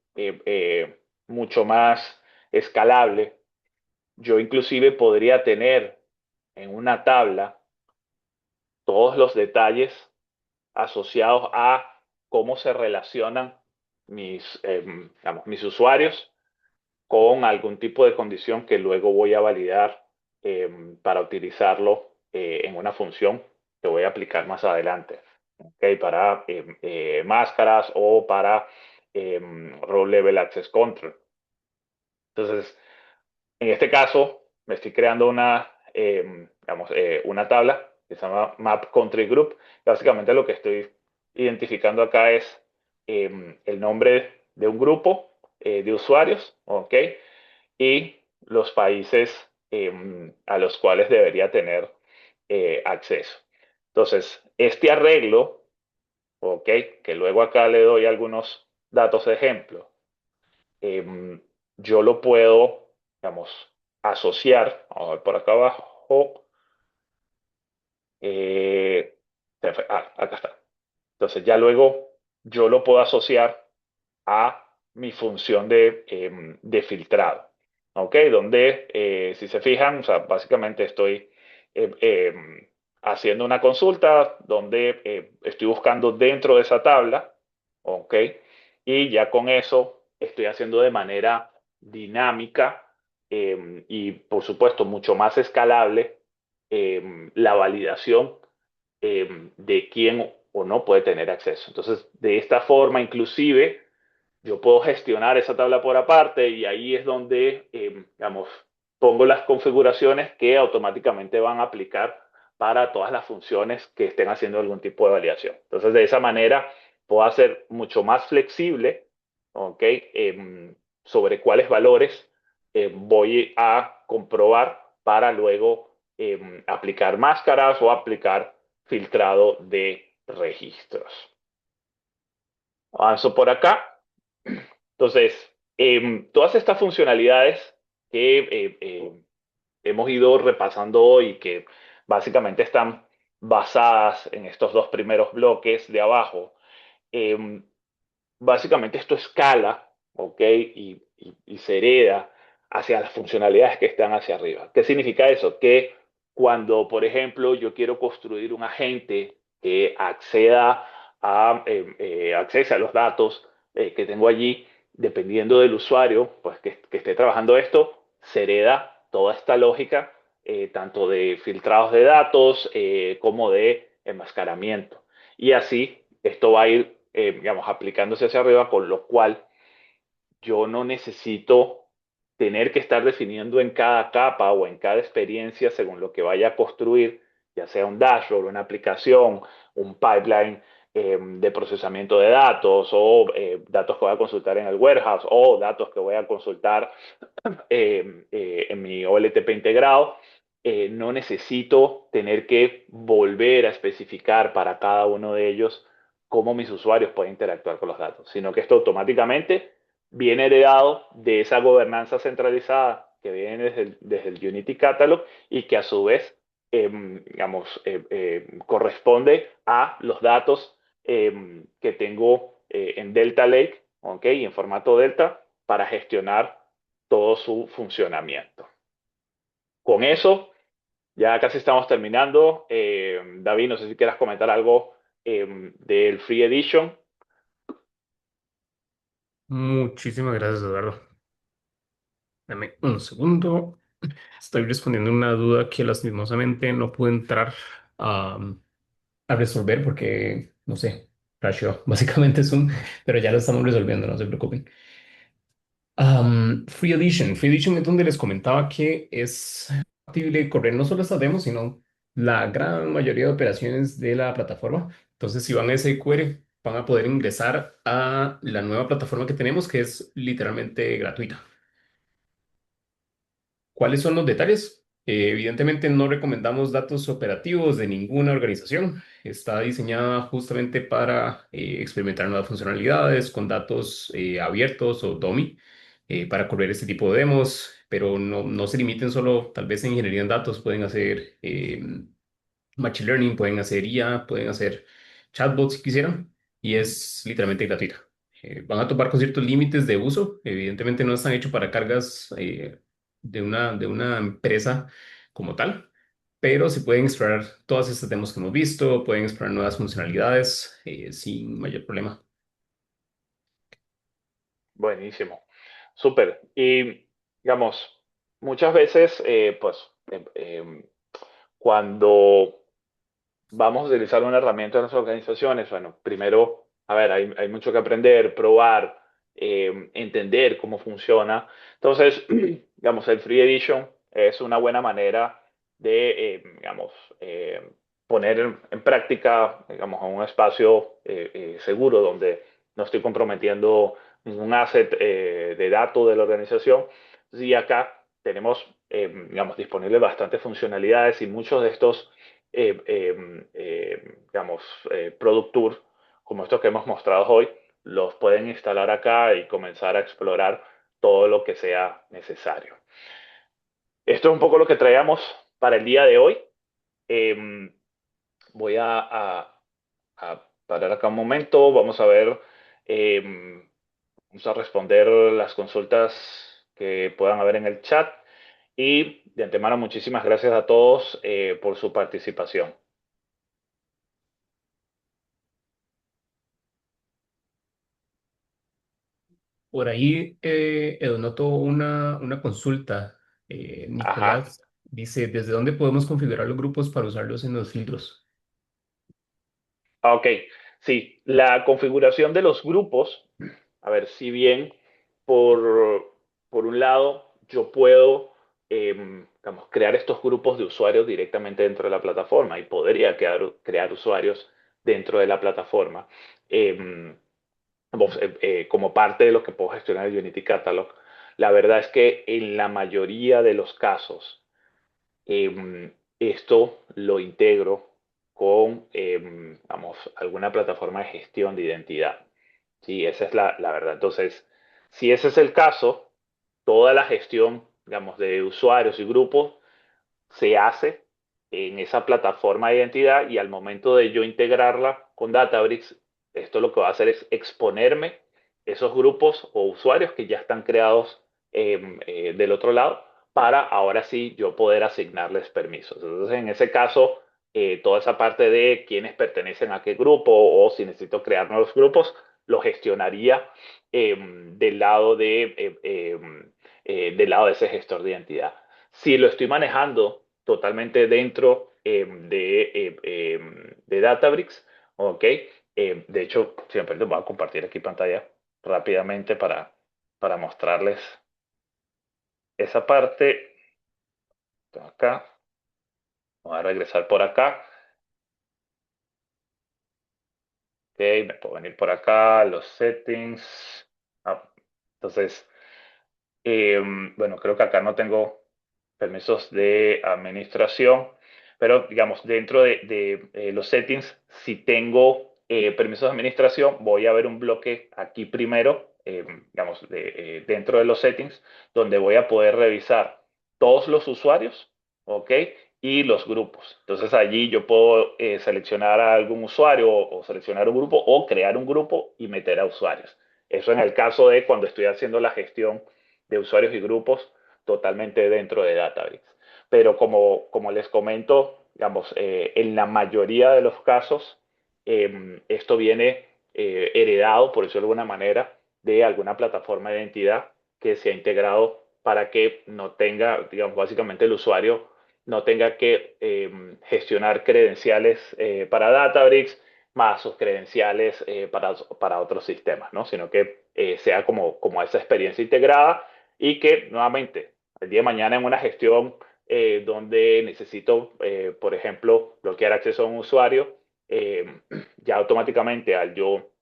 mucho más escalable, yo inclusive podría tener en una tabla todos los detalles asociados a cómo se relacionan digamos, mis usuarios con algún tipo de condición que luego voy a validar para utilizarlo en una función que voy a aplicar más adelante, ¿okay? Para máscaras o para Role Level Access Control. Entonces, en este caso, me estoy creando una tabla que se llama Map Country Group. Básicamente lo que estoy identificando acá es el nombre de un grupo de usuarios, ¿ok? Y los países a los cuales debería tener acceso. Entonces, este arreglo, ¿ok? Que luego acá le doy algunos datos de ejemplo, eh, yo lo puedo, digamos, asociar, vamos a ver por acá abajo, acá está. Entonces ya luego yo lo puedo asociar a mi función de filtrado, ¿ok? Donde, si se fijan, o sea, básicamente estoy eh, eh, haciendo una consulta donde estoy buscando dentro de esa tabla, ¿ok? Y ya con eso estoy haciendo de manera dinámica y, por supuesto, mucho más escalable la validación de quién o no puede tener acceso. Entonces, de esta forma, inclusive, yo puedo gestionar esa tabla por aparte y ahí es donde, digamos, pongo las configuraciones que automáticamente van a aplicar para todas las funciones que estén haciendo algún tipo de validación. Entonces, de esa manera, puedo hacer mucho más flexible, ¿ok? Sobre cuáles valores voy a comprobar para luego aplicar máscaras o aplicar filtrado de registros. Avanzo por acá. Entonces, todas estas funcionalidades que hemos ido repasando hoy, que básicamente están basadas en estos dos primeros bloques de abajo, eh, básicamente esto escala, ¿ok? Y se hereda hacia las funcionalidades que están hacia arriba. ¿Qué significa eso? Que cuando, por ejemplo, yo quiero construir un agente que accesa a los datos que tengo allí, dependiendo del usuario pues, que esté trabajando esto, se hereda toda esta lógica, tanto de filtrados de datos como de enmascaramiento. Y así esto va a ir, digamos, aplicándose hacia arriba, con lo cual yo no necesito tener que estar definiendo en cada capa o en cada experiencia según lo que vaya a construir, ya sea un dashboard, una aplicación, un pipeline de procesamiento de datos o datos que voy a consultar en el warehouse o datos que voy a consultar en mi OLTP integrado. No necesito tener que volver a especificar para cada uno de ellos cómo mis usuarios pueden interactuar con los datos, sino que esto automáticamente viene heredado de esa gobernanza centralizada que viene desde el Unity Catalog y que a su vez, digamos, corresponde a los datos que tengo en Delta Lake, ¿ok? Y en formato Delta para gestionar todo su funcionamiento. Con eso, ya casi estamos terminando. David, no sé si quieras comentar algo del Free Edition. Muchísimas gracias, Eduardo. Dame un segundo. Estoy respondiendo una duda que lastimosamente no pude entrar a, a resolver porque, no sé, crasheó. Básicamente es un, pero ya lo estamos resolviendo, no se preocupen. Free Edition. Free Edition es donde les comentaba que es factible correr no solo estas demos, sino la gran mayoría de operaciones de la plataforma. Entonces, si van a SQL, van a poder ingresar a la nueva plataforma que tenemos, que es literalmente gratuita. ¿Cuáles son los detalles? Evidentemente no recomendamos datos operativos de ninguna organización. Está diseñada justamente para experimentar nuevas funcionalidades con datos abiertos o dummy para correr este tipo de demos, pero no se limiten solo tal vez en ingeniería en datos, pueden hacer Machine Learning, pueden hacer IA, pueden hacer chatbots si quisieran, y es literalmente gratuita. Van a topar con ciertos límites de uso, evidentemente no están hechos para cargas de una empresa como tal, pero se pueden explorar todas estas demos que hemos visto, pueden explorar nuevas funcionalidades sin mayor problema. Buenísimo. Súper. Y, digamos, muchas veces, pues, cuando vamos a utilizar una herramienta en las organizaciones. Bueno, primero, a ver, hay mucho que aprender, probar, entender cómo funciona. Entonces, digamos, el Free Edition es una buena manera de, digamos, poner en práctica, digamos, un espacio seguro donde no estoy comprometiendo ningún asset de datos de la organización. Y acá tenemos, digamos, disponibles bastantes funcionalidades y muchos de estos digamos, Product Tour, como estos que hemos mostrado hoy, los pueden instalar acá y comenzar a explorar todo lo que sea necesario. Esto es un poco lo que traíamos para el día de hoy. Eh, voy a parar acá un momento, vamos a ver, eh, vamos a responder las consultas que puedan haber en el chat y de antemano muchísimas gracias a todos por su participación. Por ahí noto una consulta. Ajá. Nicolás dice, ¿desde dónde podemos configurar los grupos para usarlos en los filtros? Ok, sí, la configuración de los grupos, a ver, si bien por un lado yo puedo, digamos, crear estos grupos de usuarios directamente dentro de la plataforma y podría crear usuarios dentro de la plataforma como parte de lo que puedo gestionar el Unity Catalog. La verdad es que en la mayoría de los casos, esto lo integro con, vamos, alguna plataforma de gestión de identidad. Sí, esa es la verdad. Entonces, si ese es el caso, toda la gestión, digamos, de usuarios y grupos se hace en esa plataforma de identidad y al momento de yo integrarla con Databricks, esto lo que va a hacer es exponerme esos grupos o usuarios que ya están creados del otro lado para ahora sí yo poder asignarles permisos. Entonces, en ese caso, toda esa parte de quiénes pertenecen a qué grupo o si necesito crear nuevos grupos, lo gestionaría del lado de ese gestor de identidad. Si lo estoy manejando totalmente dentro de Databricks, ¿ok? De hecho, siempre les voy a compartir aquí pantalla rápidamente para mostrarles esa parte. Acá, voy a regresar por acá. Ok, me puedo venir por acá, los settings. Ah, entonces, bueno, creo que acá no tengo permisos de administración, pero digamos, dentro de los settings, si tengo permisos de administración, voy a ver un bloque aquí primero, digamos, dentro de los settings, donde voy a poder revisar todos los usuarios, ¿ok? Y los grupos. Entonces allí yo puedo seleccionar a algún usuario o seleccionar un grupo o crear un grupo y meter a usuarios. Eso en el caso de cuando estoy haciendo la gestión de usuarios y grupos totalmente dentro de Databricks. Pero como les comento, digamos, en la mayoría de los casos, esto viene heredado, por decirlo de alguna manera, de alguna plataforma de identidad que se ha integrado para que no tenga, digamos, básicamente el usuario no tenga que gestionar credenciales para Databricks más sus credenciales para otros sistemas, ¿no? Sino que sea como esa experiencia integrada y que nuevamente el día de mañana en una gestión donde necesito, por ejemplo, bloquear acceso a un usuario, ya automáticamente al yo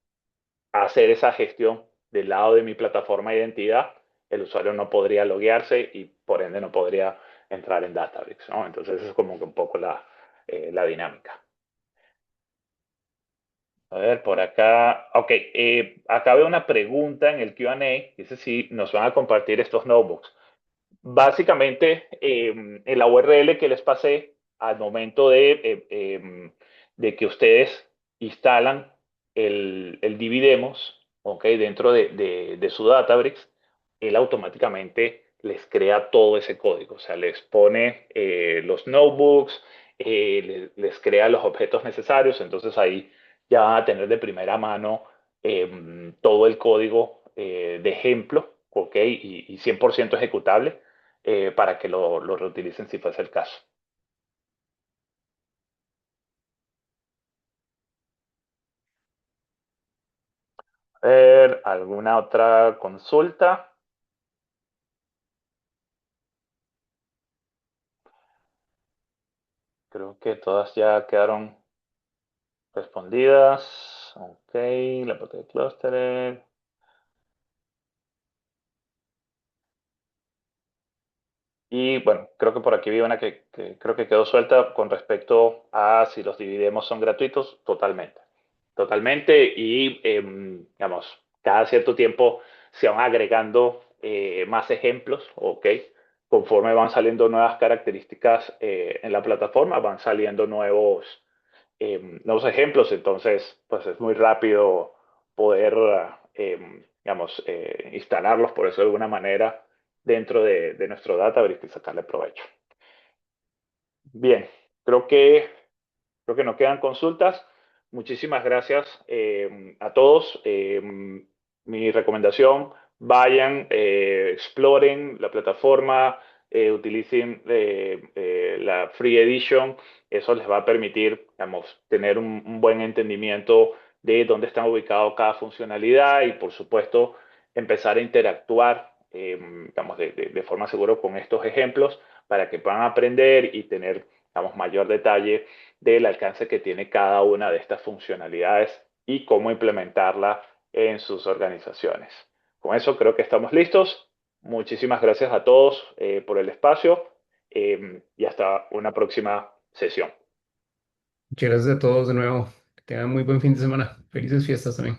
hacer esa gestión del lado de mi plataforma de identidad, el usuario no podría loguearse y por ende no podría entrar en Databricks, ¿no? Entonces eso es como que un poco la dinámica. A ver, por acá. Ok, acá veo una pregunta en el Q&A. Dice si nos van a compartir estos notebooks. Básicamente, en la URL que les pasé al momento de que ustedes instalan el Dividemos, ¿ok? Dentro de su Databricks, él automáticamente les crea todo ese código. O sea, les pone los notebooks, les crea los objetos necesarios. Entonces ahí ya van a tener de primera mano todo el código de ejemplo, ¿ok? Y 100% ejecutable para que lo reutilicen si fuese el caso. A ver, ¿alguna otra consulta? Creo que todas ya quedaron respondidas. Ok, la parte de clúster. Y bueno, creo que por aquí vi una que creo que quedó suelta con respecto a si los dividendos son gratuitos. Totalmente. Totalmente. Y, digamos, cada cierto tiempo se van agregando más ejemplos, ¿ok? Conforme van saliendo nuevas características en la plataforma, van saliendo nuevos ejemplos. Entonces, pues es muy rápido poder, digamos, instalarlos, por eso de alguna manera, dentro de nuestro Databricks y sacarle provecho. Bien, creo que creo que no quedan consultas. Muchísimas gracias a todos. Mi recomendación, vayan, exploren la plataforma, utilicen la Free Edition. Eso les va a permitir, digamos, tener un buen entendimiento de dónde está ubicado cada funcionalidad y, por supuesto, empezar a interactuar, digamos, de forma segura con estos ejemplos para que puedan aprender y tener, digamos, mayor detalle del alcance que tiene cada una de estas funcionalidades y cómo implementarla en sus organizaciones. Con eso creo que estamos listos. Muchísimas gracias a todos por el espacio y hasta una próxima sesión. Muchas gracias a todos de nuevo. Que tengan muy buen fin de semana. Felices fiestas también.